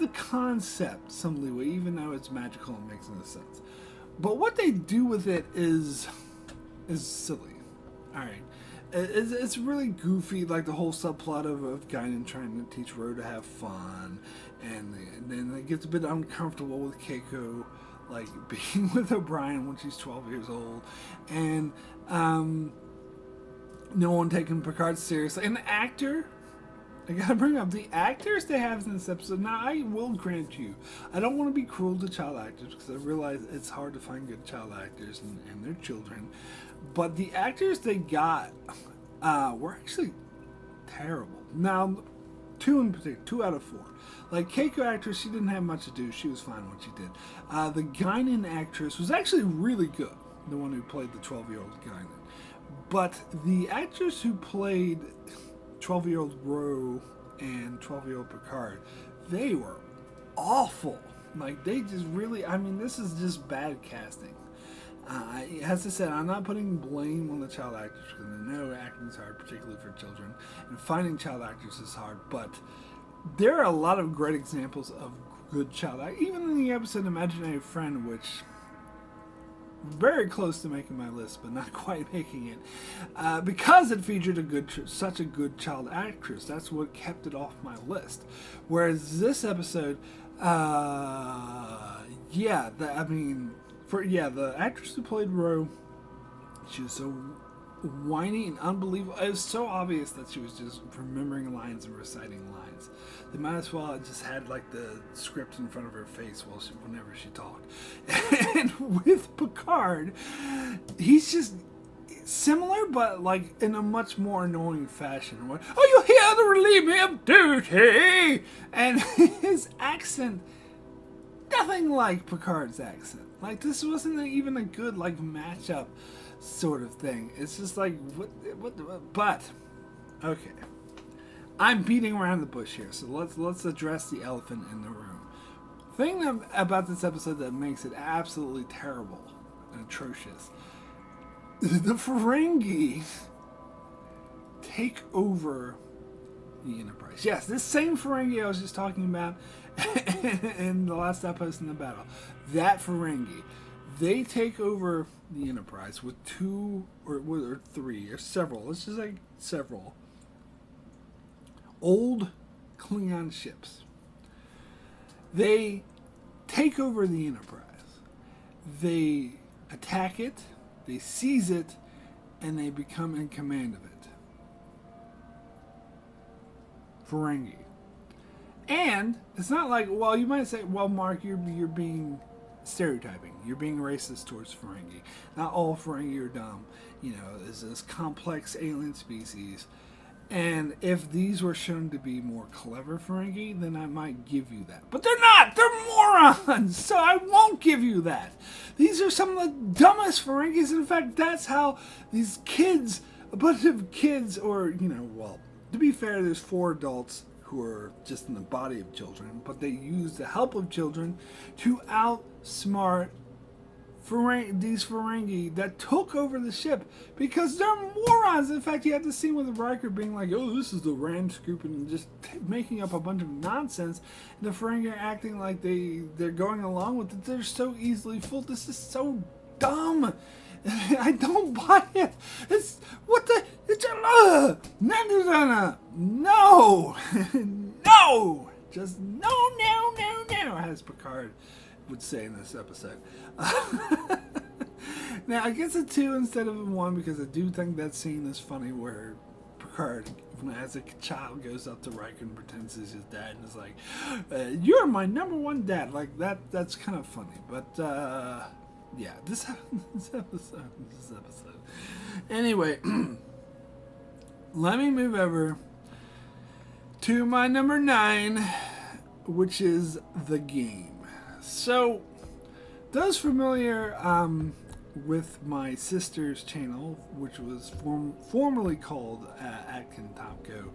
the concept some leeway, even though it's magical and makes no sense. But what they do with it is silly. Alright. It's really goofy, like the whole subplot of Guinan trying to teach Ro to have fun. And then it gets a bit uncomfortable with Keiko, like, being with O'Brien when she's 12 years old. And no one taking Picard seriously. And the actor, I gotta bring up the actors they have in this episode. Now, I will grant you, I don't want to be cruel to child actors because I realize it's hard to find good child actors and their children. But the actors they got were actually terrible. Now, 2 in particular, 2 out of 4. Like, Keiko actress, she didn't have much to do. She was fine when she did. The Guinan actress was actually really good, the one who played the 12-year-old Guinan. But the actress who played 12-year-old Ro and 12-year-old Picard, they were awful. Like, they just really, I mean, this is just bad casting. As I said, I'm not putting blame on the child actors because I know acting is hard, particularly for children, and finding child actors is hard, but there are a lot of great examples of good child actors. Even in the episode Imaginary Friend, which very close to making my list, but not quite making it, because it featured such a good child actress. That's what kept it off my list. Whereas this episode, the actress who played Ro, she was so whiny and unbelievable. It was so obvious that she was just remembering lines and reciting lines. They might as well have just had like the script in front of her face whenever she talked. And with Picard, he's just similar, but like in a much more annoying fashion. Are you here to relieve me of duty? And his accent, nothing like Picard's accent. Like, this wasn't even a good like matchup sort of thing. It's just like but okay, I'm beating around the bush here, so let's address the elephant in the room. Thing about this episode that makes it absolutely terrible and atrocious, the Franky take over the Enterprise. Yes, this same Ferengi I was just talking about in the last outpost in the battle. That Ferengi, they take over the Enterprise with two or three or several. Let's just say several old Klingon ships. They take over the Enterprise. They attack it, they seize it, and they become in command of it. Ferengi. And it's not like, well, you might say, well, Mark, you're being stereotyping. You're being racist towards Ferengi. Not all Ferengi are dumb. You know, it's this complex alien species. And if these were shown to be more clever Ferengi, then I might give you that. But they're not! They're morons! So I won't give you that. These are some of the dumbest Ferengis. In fact, that's how these kids, a bunch of kids, or, you know, well, to be fair, there's 4 adults who are just in the body of children, but they use the help of children to outsmart these Ferengi that took over the ship because they're morons. In fact, you had the scene with Riker being like, oh, this is the Rand scoop, and just making up a bunch of nonsense. And the Ferengi are acting like they're going along with it. They're so easily fooled. This is so dumb. I don't buy it. It's what the it's no no just no, as Picard would say in this episode. Now I guess a 2 instead of a 1 because I do think that scene is funny where Picard, as a child, goes up to Riker and pretends he's his dad and is like, "You're my number 1 dad." Like that. That's kind of funny, but yeah, this episode. Anyway, let me move over to my number 9, which is the game. So, those familiar with my sister's channel, which was formerly called Atkin Topco,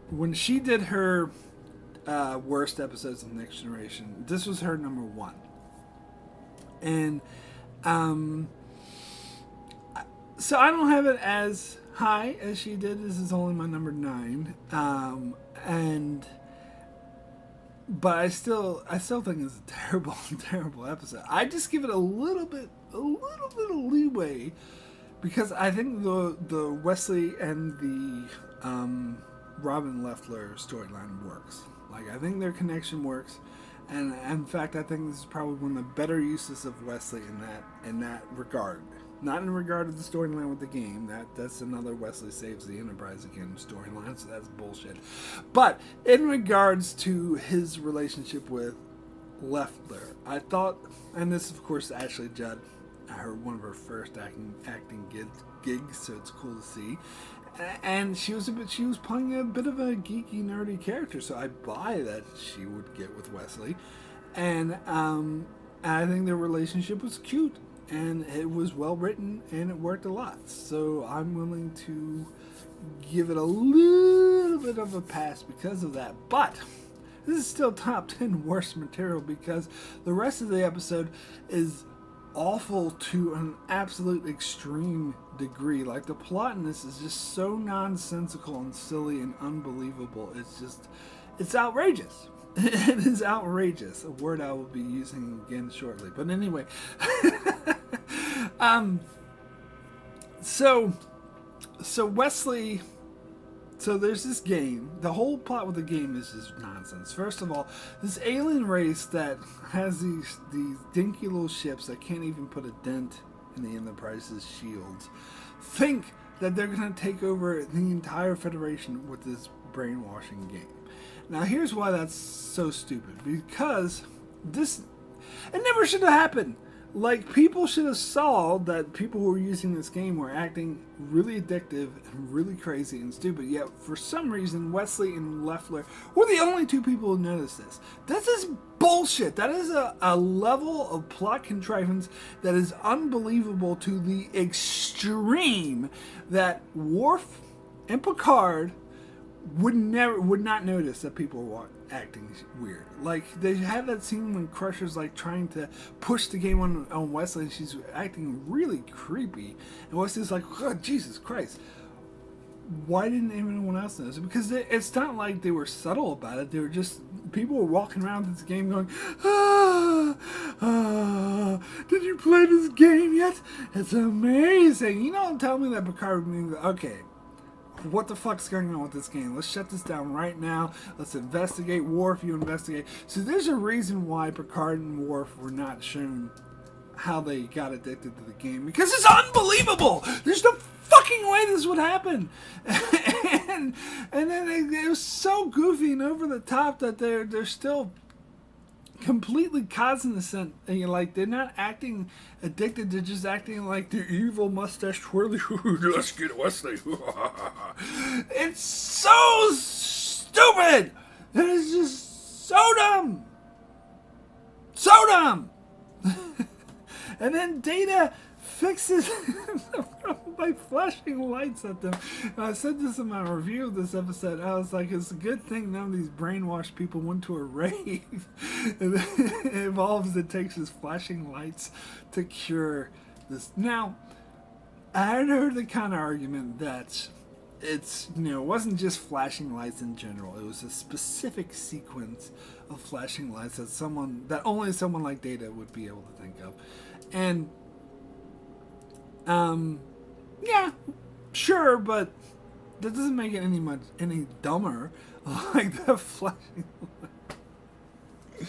when she did her worst episodes of Next Generation, this was her number 1. And so I don't have it as high as she did. This is only my number 9. But I still think it's a terrible episode. I just give it a little bit of leeway because I think the Wesley and the Robin Leffler storyline works. Like, I think their connection works, and in fact, I think this is probably one of the better uses of Wesley in that regard. Not in regard to the storyline with the game. That's another Wesley saves the Enterprise again storyline, so that's bullshit. But in regards to his relationship with Leffler, I thought, and this of course Ashley Judd, one of her first acting gigs, so it's cool to see. And she was playing a bit of a geeky, nerdy character, so I buy that she would get with Wesley, and I think their relationship was cute. And it was well written, and it worked a lot. So I'm willing to give it a little bit of a pass because of that. But this is still top 10 worst material because the rest of the episode is awful to an absolute extreme degree. Like, the plot in this is just so nonsensical and silly and unbelievable. It's outrageous. It is outrageous, a word I will be using again shortly. But anyway, so Wesley, so there's this game. The whole plot with the game is just nonsense. First of all, this alien race that has these dinky little ships that can't even put a dent in the Enterprise's shields think that they're going to take over the entire Federation with this brainwashing game. Now, here's why that's so stupid. Because it never should have happened. Like, people should have saw that people who were using this game were acting really addictive and really crazy and stupid. Yet, for some reason, Wesley and Leffler were the only 2 people who noticed this. This is bullshit. That is a level of plot contrivance that is unbelievable to the extreme that Worf and Picard would not notice that people were acting weird. Like, they had that scene when Crusher's like trying to push the game on Wesley, and she's acting really creepy, and Wesley's like, oh, Jesus Christ. why didn't anyone else notice it? Because it's not like they were subtle about it. They were just, people were walking around this game going, did you play this game yet? It's amazing. You know, tell me that Picard would be, okay, what the fuck's going on with this game? Let's shut this down right now. Let's investigate. Worf, you investigate. So there's a reason why Picard and Worf were not shown how they got addicted to the game, because it's unbelievable. There's no fucking way this would happen. and then it was so goofy and over the top that they're still completely cognizant, and you're like, they're not acting addicted, they're just acting like the evil mustache twirly. Let's get Wesley. It's so stupid. It is just so dumb. So dumb. And then Data fixes the problem by flashing lights at them. And I said this in my review of this episode. I was like, it's a good thing none of these brainwashed people went to a rave. And then it evolves, it takes his flashing lights to cure this. Now, I had heard the kind of argument that it's, you know, it wasn't just flashing lights in general. It was a specific sequence of flashing lights that only someone like Data would be able to think of. And yeah, sure, but that doesn't make it any dumber. Like the flashing light.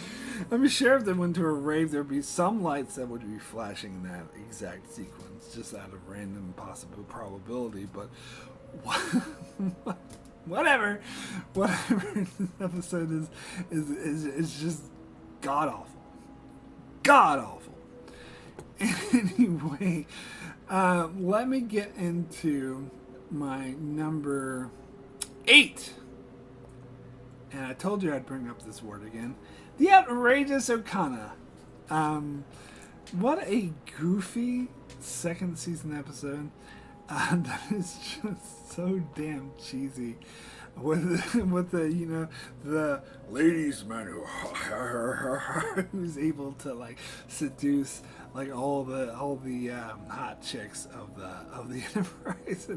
I'm sure if they went to a rave, there'd be some lights that would be flashing in that exact sequence, just out of random possible probability. But whatever this episode is just god awful. Anyway, let me get into my number 8. And I told you I'd bring up this word again. The outrageous Oconnor. What a goofy second season episode. That is just so damn cheesy. With the, you know, the ladies man who's able to like seduce like all the hot chicks of the Enterprise.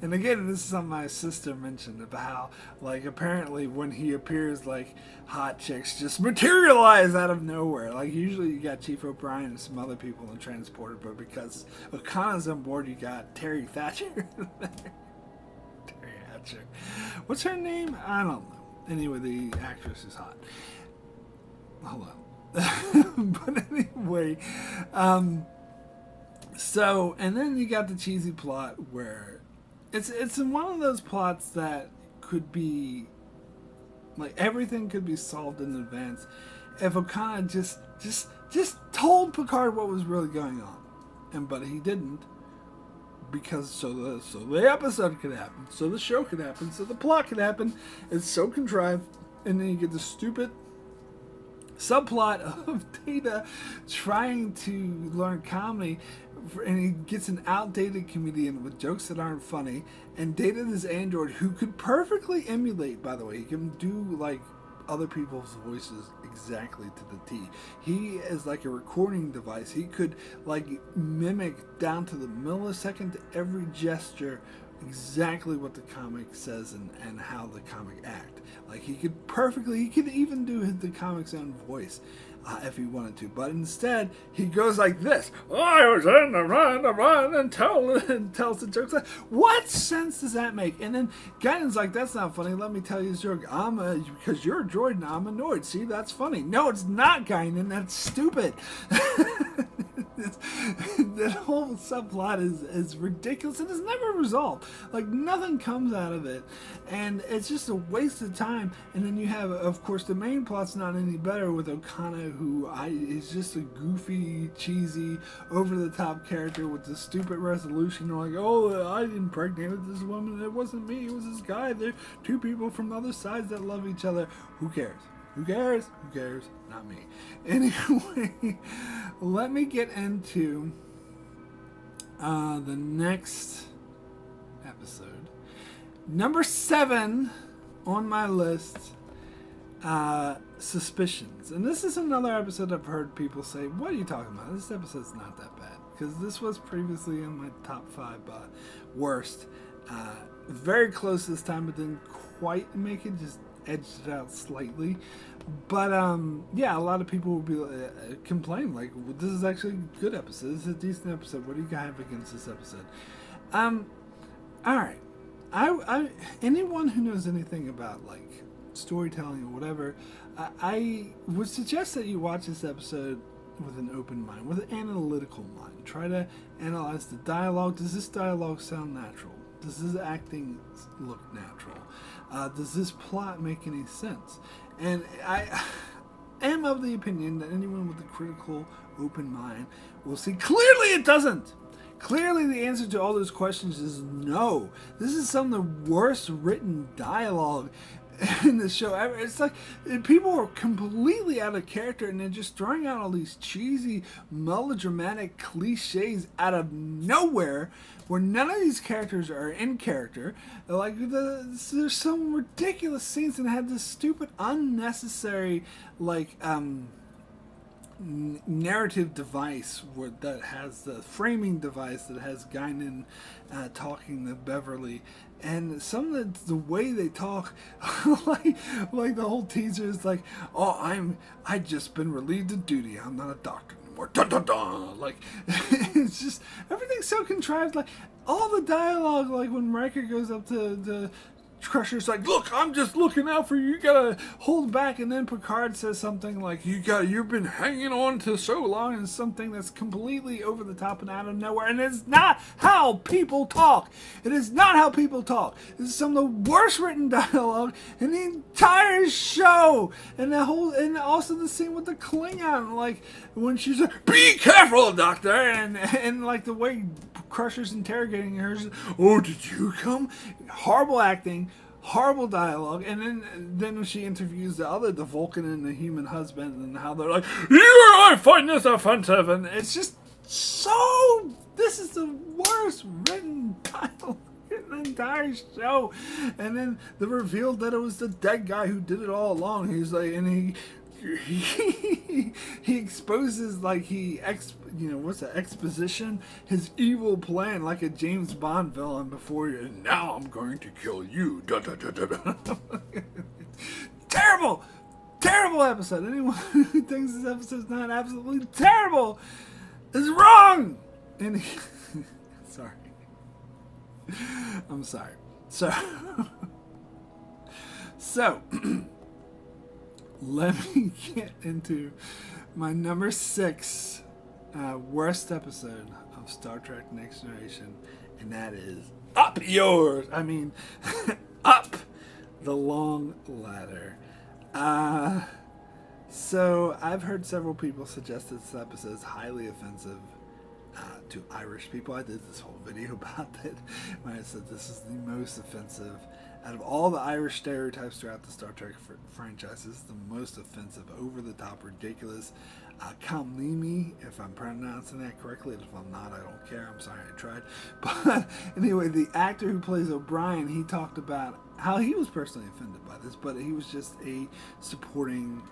And again, this is something my sister mentioned about how like apparently when he appears, like hot chicks just materialize out of nowhere. Like usually you got Chief O'Brien and some other people in the transporter, but because O'Connor's on board, you got Terry Thatcher. What's her name? I don't know. Anyway, the actress is hot. Hold on. But anyway, so, and then you got the cheesy plot where it's in one of those plots that could be like everything could be solved in advance if Oconnor just told Picard what was really going on, but he didn't. Because so the episode could happen, so the show could happen, so the plot could happen. It's so contrived, and then you get the stupid subplot of Data trying to learn comedy, and he gets an outdated comedian with jokes that aren't funny. And Data, this android who could perfectly emulate, by the way, he can do like other people's voices exactly to the T. He is like a recording device. He could like mimic down to the millisecond to every gesture exactly what the comic says and how the comic act. Like he could even do the comic's own voice if he wanted to. But instead, he goes like this. I was in the run and tells the jokes. What sense does that make? And then Guinan's like, that's not funny. Let me tell you this joke. Because you're a droid and I'm annoyed. See, that's funny. No, it's not, Guinan. That's stupid. That whole subplot is ridiculous and it's never resolved. Like nothing comes out of it, and it's just a waste of time. And then you have, of course, the main plot's not any better with Oconnor, who is just a goofy, cheesy, over-the-top character with the stupid resolution. They're like, oh, I impregnated this woman. It wasn't me. It was this guy. They're two people from other sides that love each other. Who cares? Who cares? Who cares? Not me. Anyway, let me get into the next episode. Number 7 on my list, Suspicions. And this is another episode I've heard people say, what are you talking about? This episode's not that bad. Because this was previously in my top 5 worst. Very close this time, but didn't quite make it. Just edged it out slightly. But yeah, a lot of people will be complain like, well, "This is actually a good episode. This is a decent episode. What do you have against this episode?" All right. I anyone who knows anything about like storytelling or whatever, I would suggest that you watch this episode with an open mind, with an analytical mind. Try to analyze the dialogue. Does this dialogue sound natural? Does this acting look natural? Does this plot make any sense? And I am of the opinion that anyone with a critical, open mind will see clearly it doesn't. Clearly the answer to all those questions is no. This is some of the worst written dialogue in the show ever. It's like people are completely out of character and they're just throwing out all these cheesy melodramatic cliches out of nowhere where none of these characters are in character. Like there's some ridiculous scenes and had this stupid unnecessary like narrative device that has the framing device that has Guinan talking to Beverly, and some of the way they talk, like the whole teaser is like, "Oh, I just been relieved of duty. I'm not a doctor anymore." Dun, dun, dun. Like it's just everything's so contrived. Like all the dialogue, like when Riker goes up to the Crusher's like, "Look, I'm just looking out for you. You gotta hold back." And then Picard says something like, "You've been hanging on to so long," and something that's completely over the top and out of nowhere. And it's not how people talk. It is not how people talk. This is some of the worst written dialogue in the entire show. And also the scene with the Klingon, like when she's like, "Be careful, Doctor," and like the way Crusher's interrogating her. "Oh, did you come?" Horrible acting, horrible dialogue, and then when she interviews the Vulcan and the human husband, and how they're like, "I find this offensive," and it's just so. This is the worst written dialogue in the entire show. And then the reveal that it was the dead guy who did it all along. He's like, and he exposes like what's that exposition, his evil plan like a James Bond villain before you. "And now I'm going to kill you." Da, da, da, da, da. Terrible episode. Anyone who thinks this episode's not absolutely terrible is wrong. And sorry, I'm sorry. So let me get into my number 6 worst episode of Star Trek Next Generation, and that is Up Yours. I mean, Up the Long Ladder. So I've heard several people suggest that this episode is highly offensive to Irish people. I did this whole video about it when I said this is the most offensive out of all the Irish stereotypes throughout the Star Trek franchise. This is the most offensive, over-the-top, ridiculous. Kamlimi, if I'm pronouncing that correctly. If I'm not, I don't care. I'm sorry, I tried. But anyway, the actor who plays O'Brien, he talked about how he was personally offended by this, but he was just a supporting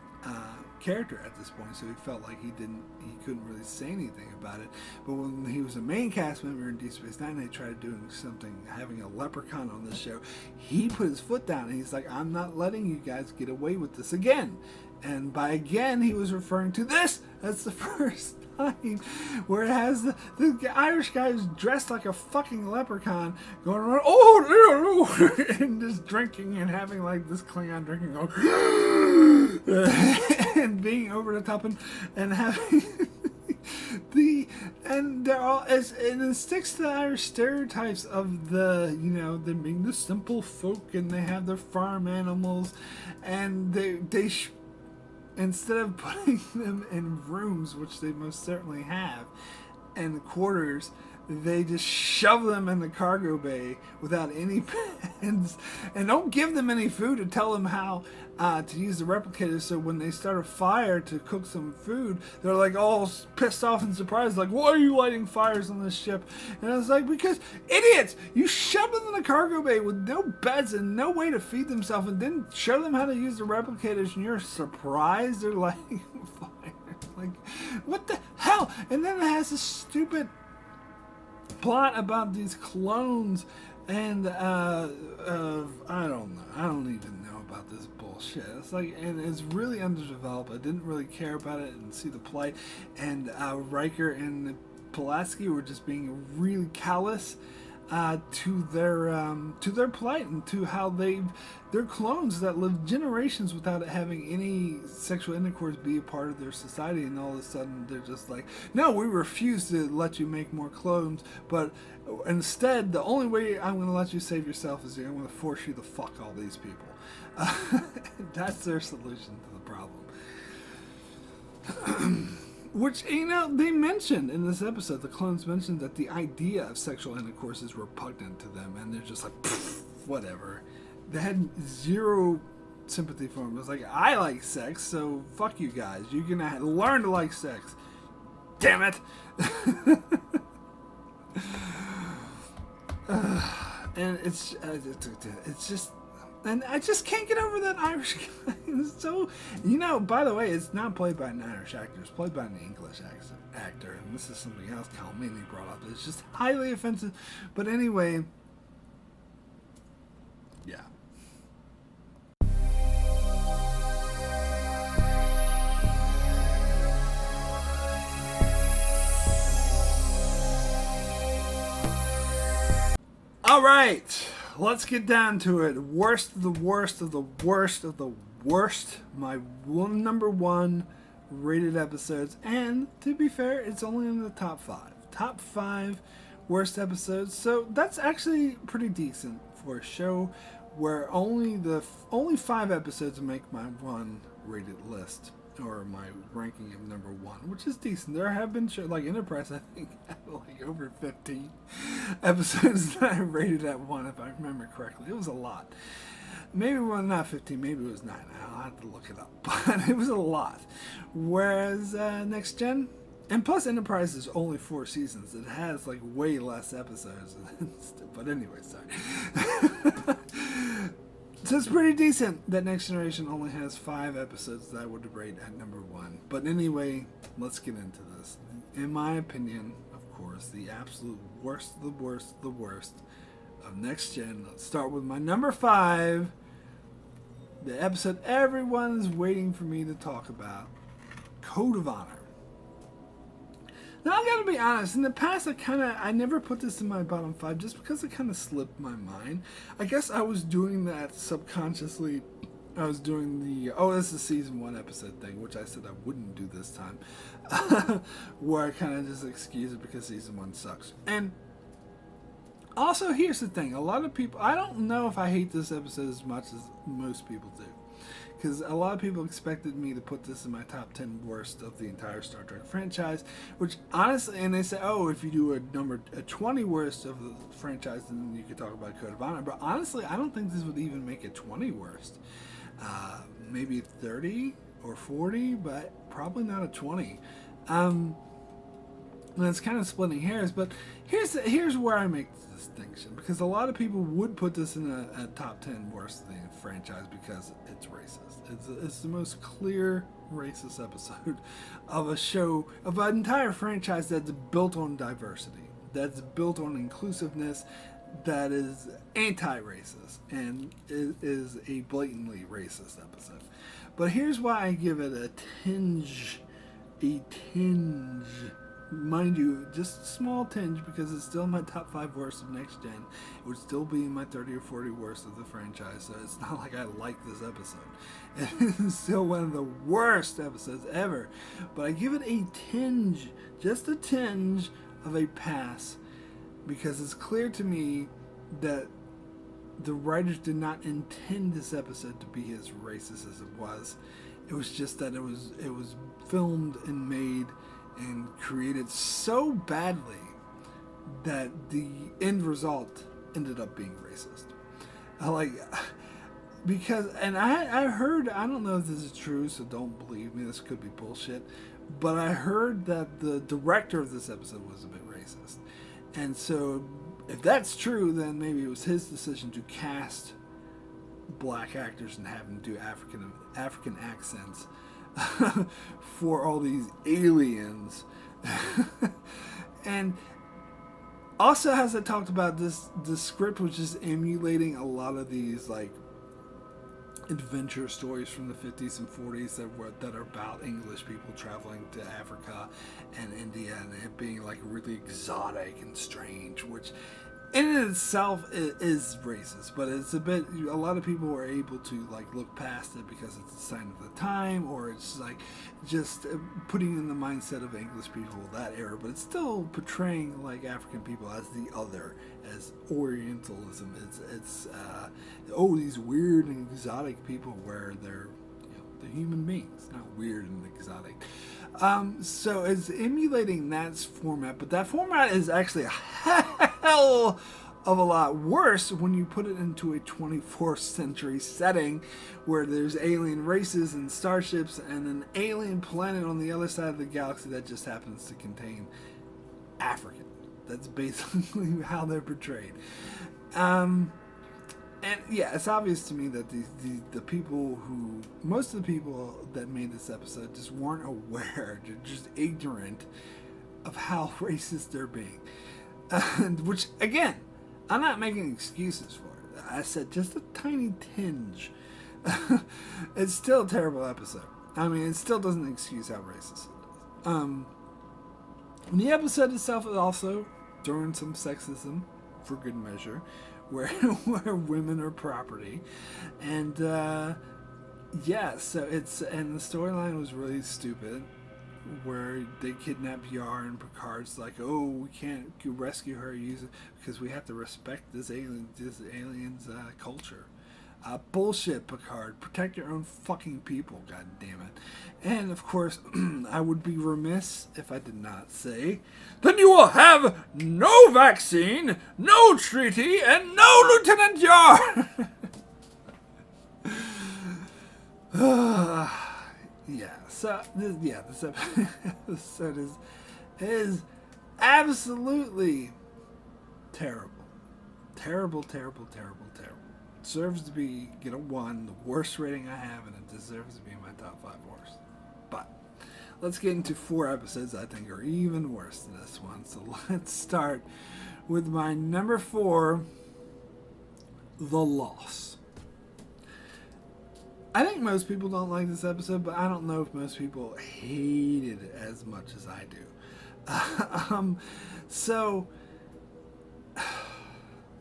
character at this point, so he felt like he couldn't really say anything about it. But when he was a main cast member in Deep Space Nine, they tried doing something, having a leprechaun on this show. He put his foot down and he's like, "I'm not letting you guys get away with this again." And by again, he was referring to this. That's the first time where it has the Irish guy who's dressed like a fucking leprechaun going around, and just drinking and having like this Klingon drinking, and being over the top and having they're all and it sticks to the Irish stereotypes of them being the simple folk, and they have their farm animals, and they instead of putting them in rooms, which they most certainly have, and quarters, they just shove them in the cargo bay without any beds, and don't give them any food to tell them how to use the replicator. So when they start a fire to cook some food, they're like all pissed off and surprised, like, "Why are you lighting fires on this ship?" And I was like, "Because idiots, you shove them in the cargo bay with no beds and no way to feed themselves, and then show them how to use the replicators, and you're surprised they're lighting fire." Like, what the hell? And then it has this stupid plot about these clones and I don't know. I don't even know about this bullshit. It's like, and it's really underdeveloped. I didn't really care about it and see the plight. And Riker and Pulaski were just being really callous to their plight and to how they're clones that live generations without having any sexual intercourse be a part of their society, and all of a sudden they're just like, no, we refuse to let you make more clones, but instead the only way I'm going to let you save yourself is I'm going to force you to fuck all these people. That's their solution to the problem. Which, you know, they mentioned in this episode, the clones mentioned that the idea of sexual intercourse is repugnant to them, and they're just like, whatever. They had zero sympathy for them. It was like, I like sex, so fuck you guys. You're gonna learn to like sex. Damn it! And it's just... And I just can't get over that Irish guy. It's so, you know, by the way, it's not played by an Irish actor. It's played by an English actor. And this is something else Cal mainly brought up. It's just highly offensive. But anyway, yeah. All right. Let's get down to it. Worst of the worst of the worst of the worst. My number one rated episodes. And to be fair, it's only in the top 5. Top 5 worst episodes. So that's actually pretty decent for a show where only 5 episodes make my one rated list. Or my ranking of number 1, which is decent. There have been shows like Enterprise, I think, had like over 15 episodes that I rated at 1, if I remember correctly. It was a lot. Maybe, well, not 15, maybe it was 9. I'll have to look it up. But it was a lot. Whereas Next Gen, and plus Enterprise is only 4 seasons. It has like way less episodes. But anyway, sorry. So it's pretty decent that Next Generation only has 5 episodes that I would rate at number 1. But anyway, let's get into this. In my opinion, of course, the absolute worst of the worst of the worst of Next Gen. Let's start with my number 5. The episode everyone is waiting for me to talk about. Code of Honor. Now, I gotta be honest, in the past I never put this in my bottom 5 just because it kind of slipped my mind. I guess I was doing that subconsciously. I was doing the, this is season 1 episode thing, which I said I wouldn't do this time. Where I kind of just excuse it because season 1 sucks. And also, here's the thing. A lot of people, I don't know if I hate this episode as much as most people do. Because a lot of people expected me to put this in my top 10 worst of the entire Star Trek franchise, which honestly, and they say, if you do a 20 worst of the franchise, then you could talk about Code of Honor. But honestly, I don't think this would even make it 20 worst. Maybe 30 or 40, but probably not a 20. And it's kind of splitting hairs, but here's where I make the distinction, because a lot of people would put this in a top 10 worst of the franchise because it's racist. It's the most clear racist episode of a show, of an entire franchise that's built on diversity, that's built on inclusiveness, that is anti-racist, and is a blatantly racist episode. But here's why I give it a tinge. Mind you, just a small tinge, because it's still my top 5 worst of Next Gen. It would still be in my 30 or 40 worst of the franchise, so it's not like I like this episode. It's still one of the worst episodes ever. But I give it a tinge, just a tinge of a pass, because it's clear to me that the writers did not intend this episode to be as racist as it was. It was just that it was filmed and made and created so badly that the end result ended up being racist. I heard, I don't know if this is true, so don't believe me, this could be bullshit, but I heard that the director of this episode was a bit racist. And so, if that's true, then maybe it was his decision to cast black actors and have them do African accents for all these aliens. And Also, as I talked about, the script was just emulating a lot of these like adventure stories from the 50s and 40s that are about English people traveling to Africa and India, and it being like really exotic and strange, which in itself is racist, but it's a lot of people are able to like look past it because it's a sign of the time, or it's like just putting in the mindset of English people that era, but it's still portraying like African people as the other, as Orientalism. It's these weird and exotic people, where they're, they're human beings, not weird and exotic. So it's emulating that format, but that format is actually a hell of a lot worse when you put it into a 24th century setting where there's alien races and starships and an alien planet on the other side of the galaxy that just happens to contain African. That's basically how they're portrayed. And yeah, it's obvious to me that the people most of the people that made this episode just weren't aware, they're just ignorant of how racist they're being. Which, again, I'm not making excuses for it. I said just a tiny tinge. It's still a terrible episode. I mean, it still doesn't excuse how racist it is. The episode itself is also throwing some sexism, for good measure, where women are property, and so it's, and the storyline was really stupid, where they kidnap Yar and Picard's like, oh, we can't rescue her because we have to respect this alien's culture. Bullshit, Picard. Protect your own fucking people, god damn it. And of course, I would be remiss if I did not say, then you will have no vaccine, no treaty, and no Lieutenant Yar! This episode is absolutely terrible. Terrible. Deserves to get a 1, the worst rating I have, and it deserves to be in my top 5 worst. But let's get into 4 episodes I think are even worse than this one. So let's start with my number 4, The Loss. I think most people don't like this episode, but I don't know if most people hate it as much as I do.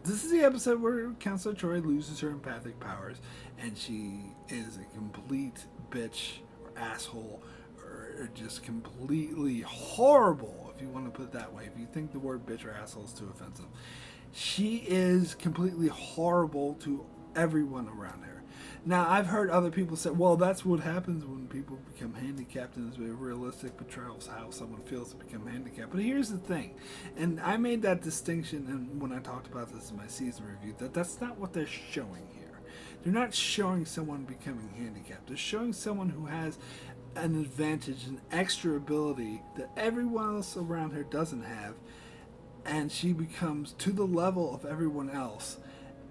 This is the episode where Counselor Troy loses her empathic powers, and she is a complete bitch or asshole, or just completely horrible, if you want to put it that way. If you think the word bitch or asshole is too offensive, she is completely horrible to everyone around her. Now, I've heard other people say, well, that's what happens when people become handicapped, and it's a realistic portrayal of how someone feels to become handicapped. But here's the thing, and I made that distinction and when I talked about this in my season review, that's not what they're showing here. They're not showing someone becoming handicapped. They're showing someone who has an advantage, an extra ability that everyone else around her doesn't have, and she becomes to the level of everyone else.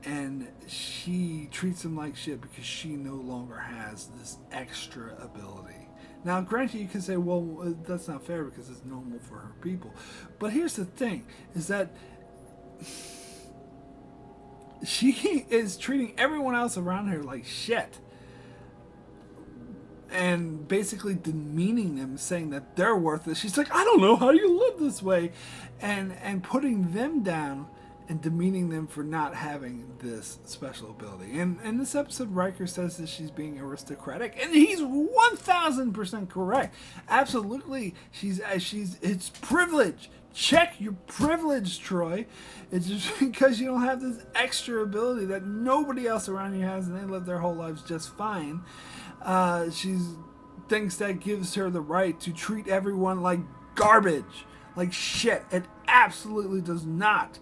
And she treats him like shit because she no longer has this extra ability. Now, granted, you can say, well, that's not fair because it's normal for her people. But here's the thing, is that she is treating everyone else around her like shit. And basically demeaning them, saying that they're worthless. She's like, I don't know how you live this way. And putting them down and demeaning them for not having this special ability. And in this episode, Riker says that she's being aristocratic, and he's 1000% correct. Absolutely, it's privilege. Check your privilege, Troy. It's just because you don't have this extra ability that nobody else around you has, and they live their whole lives just fine. She thinks that gives her the right to treat everyone like garbage, like shit. It absolutely does not.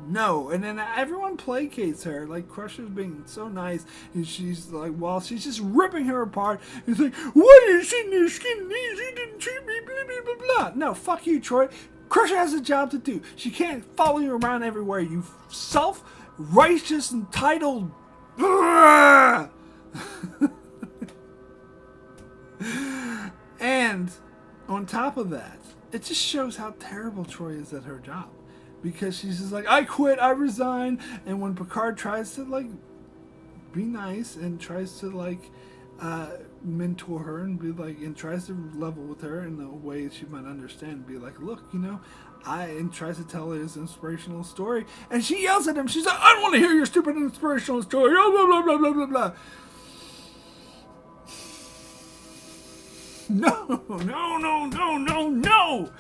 No, and then everyone placates her. Like, Crusher's being so nice, and she's like, well, she's just ripping her apart. It's like, why is she in your skin? She didn't treat me, blah, blah, blah, blah. No, fuck you, Troy. Crusher has a job to do. She can't follow you around everywhere, you self-righteous, entitled. And on top of that, it just shows how terrible Troy is at her job. because she's just like, I quit, I resign. And when Picard tries to like be nice and tries to like mentor her and be like, and tries to level with her in a way she might understand, be like, look, you know, and tries to tell his inspirational story, and she yells at him. She's like, I don't want to hear your stupid inspirational story. Blah blah blah blah blah blah. No, no, no, no, no, no!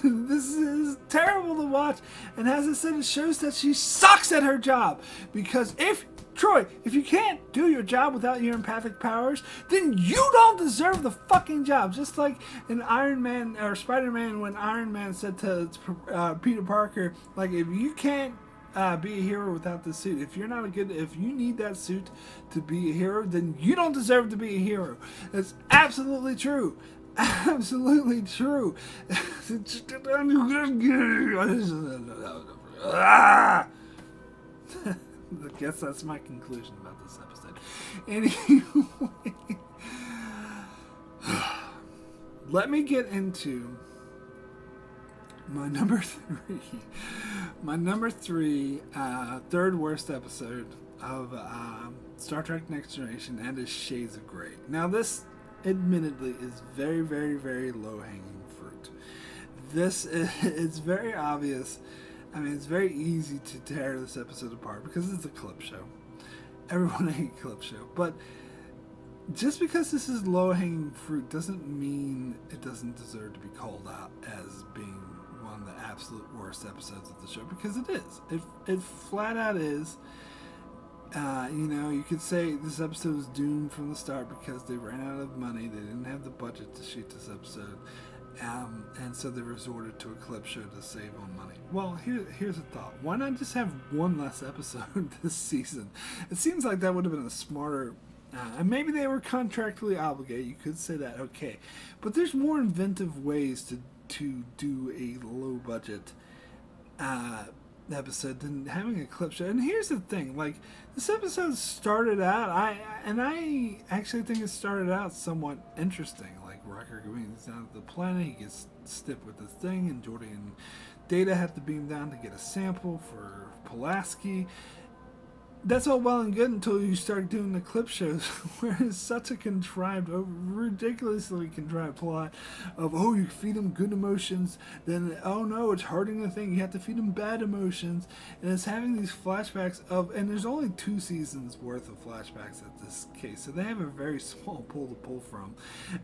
This is terrible to watch, and as I said, it shows that she sucks at her job. Because if you can't do your job without your empathic powers, then you don't deserve the fucking job. Just like in Iron Man or Spider-Man, when Iron Man said to Peter Parker, like, if you can't be a hero without the suit, if you need that suit to be a hero, then you don't deserve to be a hero. It's absolutely true. Absolutely true. I guess that's my conclusion about this episode. Anyway, let me get into my number three, third worst episode of Star Trek Next Generation, and is Shades of Grey. Now, this admittedly is very, very, very low-hanging fruit. It's very obvious. I mean, it's very easy to tear this episode apart because it's a clip show. Everyone hates clip show. But just because this is low-hanging fruit doesn't mean it doesn't deserve to be called out as being one of the absolute worst episodes of the show, because it is. It flat out is. You know, you could say this episode was doomed from the start because they ran out of money. They didn't have the budget to shoot this episode. And so they resorted to a clip show to save on money. Well, here's a thought. Why not just have one less episode this season? It seems like that would have been a smarter... and maybe they were contractually obligated. You could say that, okay. But there's more inventive ways to do a low-budget episode than having a clip show. And here's the thing. Like, this episode started out... I actually think it started out somewhat interesting. Riker goes down to the planet, he gets stiff with this thing, and Geordi and Data have to beam down to get a sample for Pulaski. That's all well and good until you start doing the clip shows, where it's such a ridiculously contrived plot of, oh, you feed them good emotions, then, oh no, it's hurting the thing, you have to feed them bad emotions, and it's having these flashbacks of, and there's only 2 seasons worth of flashbacks at this case, so they have a very small pool to pull from,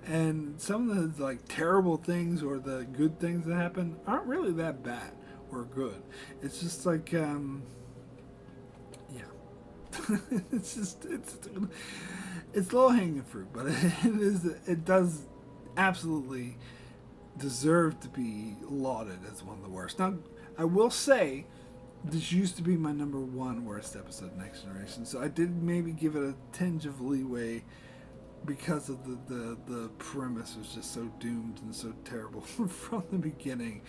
and some of the, like, terrible things or the good things that happen aren't really that bad or good. It's just like, it's low hanging fruit, but it does absolutely deserve to be lauded as one of the worst. Now, I will say this used to be my number 1 worst episode of Next Generation, so I did maybe give it a tinge of leeway because of the premise was just so doomed and so terrible from the beginning.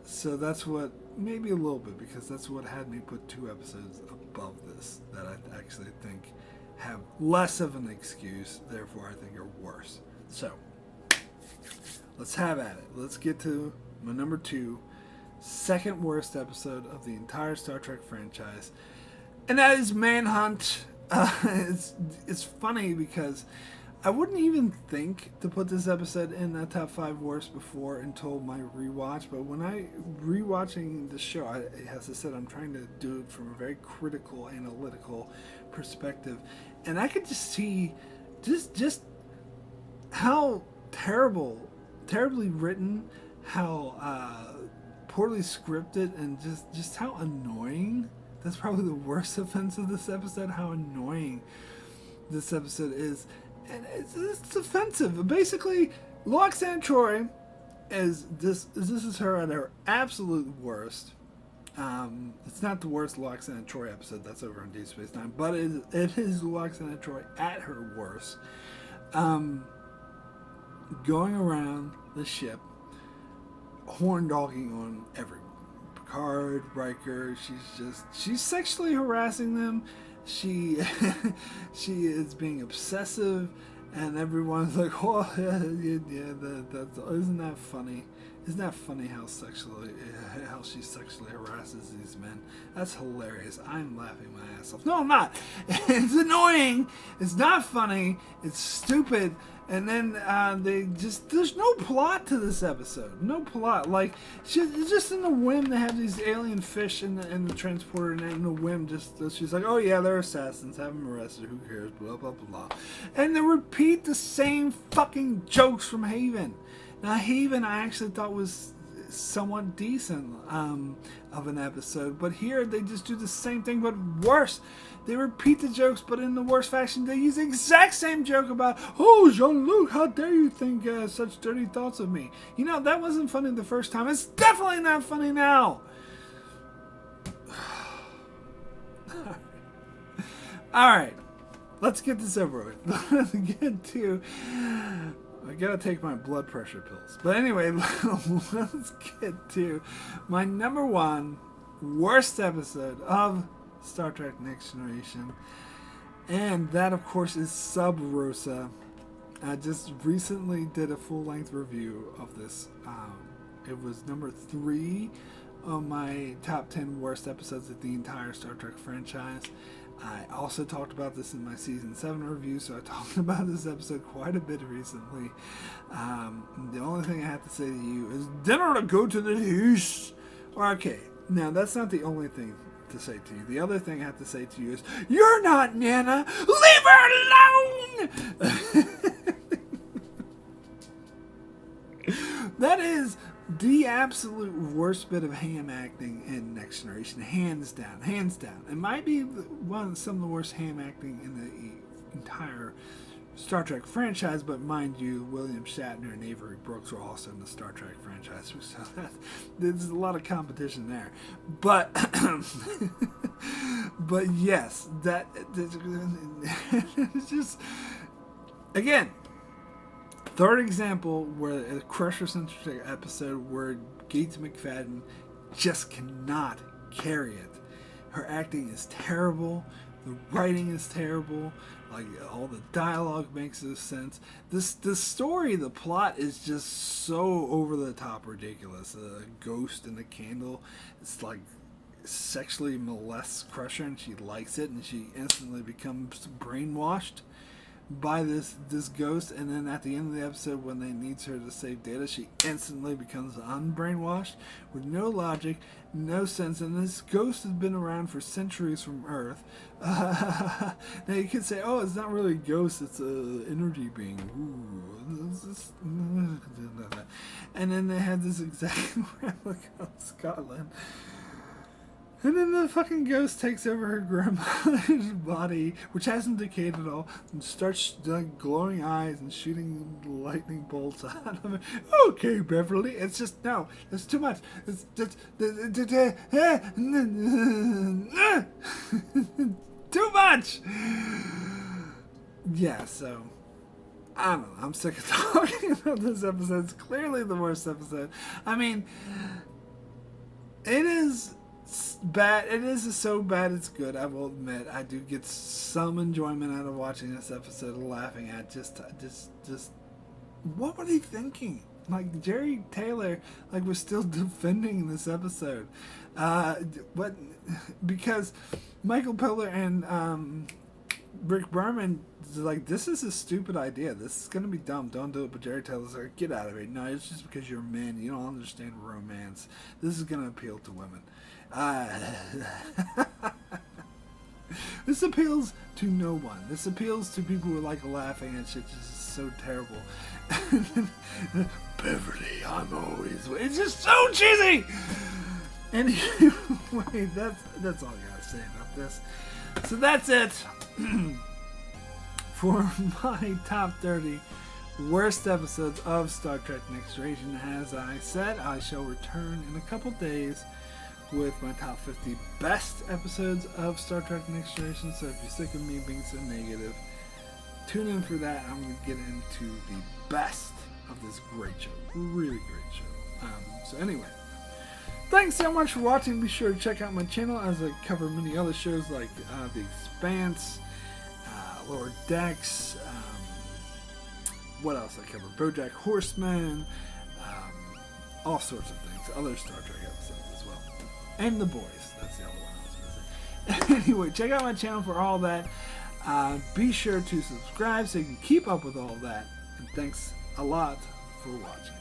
So that's what, maybe a little bit, because that's what had me put 2 episodes above this that I actually think have less of an excuse, therefore I think are worse. So, let's have at it. Let's get to my number 2, second worst episode of the entire Star Trek franchise, and that is Manhunt. It's funny because I wouldn't even think to put this episode in the top 5 worst before until my rewatch, but when rewatching the show, as I said, I'm trying to do it from a very critical, analytical perspective, and I could just see just how terribly written, how poorly scripted, and just how annoying. That's probably the worst offense of this episode, how annoying this episode is. And it's offensive. Basically, Loxana Troy this is her at her absolute worst. It's not the worst Loxana Troy episode, that's over on Deep Space Nine, but it is Loxana Troy at her worst. Going around the ship, horn dogging on everyone. Picard, Riker, she's sexually harassing them. She is being obsessive, and everyone's like, "Oh, yeah, isn't that funny? Isn't that funny how she sexually harasses these men? That's hilarious. I'm laughing my ass off. No, I'm not. It's annoying. It's not funny. It's stupid. And then there's no plot to this episode. No plot. Like, just in the whim, they have these alien fish in the transporter, and in the whim, she's like, oh yeah, they're assassins, have them arrested, who cares, blah, blah, blah. And they repeat the same fucking jokes from Haven. Now, Haven, I actually thought was somewhat decent of an episode, but here they just do the same thing, but worse. They repeat the jokes, but in the worst fashion. They use the exact same joke about, oh, Jean-Luc, how dare you think such dirty thoughts of me? You know, that wasn't funny the first time. It's definitely not funny now. All right, let's get this over with. Let's get to... I gotta take my blood pressure pills. But anyway, let's get to my number one worst episode of Star Trek Next Generation. And that, of course, is Sub Rosa. I just recently did a full-length review of this. It was number 3 of my top 10 worst episodes of the entire Star Trek franchise. I also talked about this in my season 7 review, so I talked about this episode quite a bit recently. The only thing I have to say to you is dinner to go to the house. Okay, now that's not the only thing to say to you. The other thing I have to say to you is, you're not Nana! Leave her alone! That is the absolute worst bit of ham acting in Next Generation, hands down. It might be some of the worst ham acting in the entire Star Trek franchise, but mind you, William Shatner and Avery Brooks were also in the Star Trek franchise, so there's a lot of competition there. But but yes, it's just, again, third example where a Crusher-centric episode where Gates McFadden just cannot carry it. Her acting is terrible. The writing is terrible. Like, all the dialogue makes no sense. The story, the plot is just so over the top ridiculous. A ghost in a candle. It's like sexually molests Crusher, and she likes it, and she instantly becomes brainwashed by this ghost. And then at the end of the episode, when they need her to save Data, she instantly becomes unbrainwashed with no logic, no sense. And this ghost has been around for centuries from Earth. Now you could say, oh, it's not really a ghost, it's a energy being. And then they had this exact replica of Scotland. And then the fucking ghost takes over her grandmother's body, which hasn't decayed at all, and starts like glowing eyes and shooting lightning bolts out of it. Okay, Beverly, it's just, no, it's too much. It's just, too much. Yeah, so I don't know. I'm sick of talking about this episode. It's clearly the worst episode. I mean, it is bad. It is so bad it's good, I will admit. I do get some enjoyment out of watching this episode, laughing at just what were they thinking? Like, Jerry Taylor was still defending this episode. What? Because Michael Piller and Rick Berman, like, this is a stupid idea. This is gonna be dumb. Don't do it. But Jerry Taylor's like, get out of it. No, it's just because you're men. You don't understand romance. This is gonna appeal to women. This appeals to no one. This appeals to people who like laughing at shit just so terrible. Beverly, I'm always. It's just so cheesy. Anyway, that's all I gotta say about this. So that's it for my top 30 worst episodes of Star Trek Next Generation. As I said, I shall return in a couple days with my top 50 best episodes of Star Trek Next Generation. So if you're sick of me being so negative, tune in for that. I'm going to get into the best of this great show. Really great show. So anyway, thanks so much for watching. Be sure to check out my channel as I cover many other shows like The Expanse, Lower Decks, what else I cover? BoJack Horseman, all sorts of things, other Star Trek episodes as well. And The Boys, that's the other one I was missing. Anyway, check out my channel for all that. Be sure to subscribe so you can keep up with all that. And thanks a lot for watching.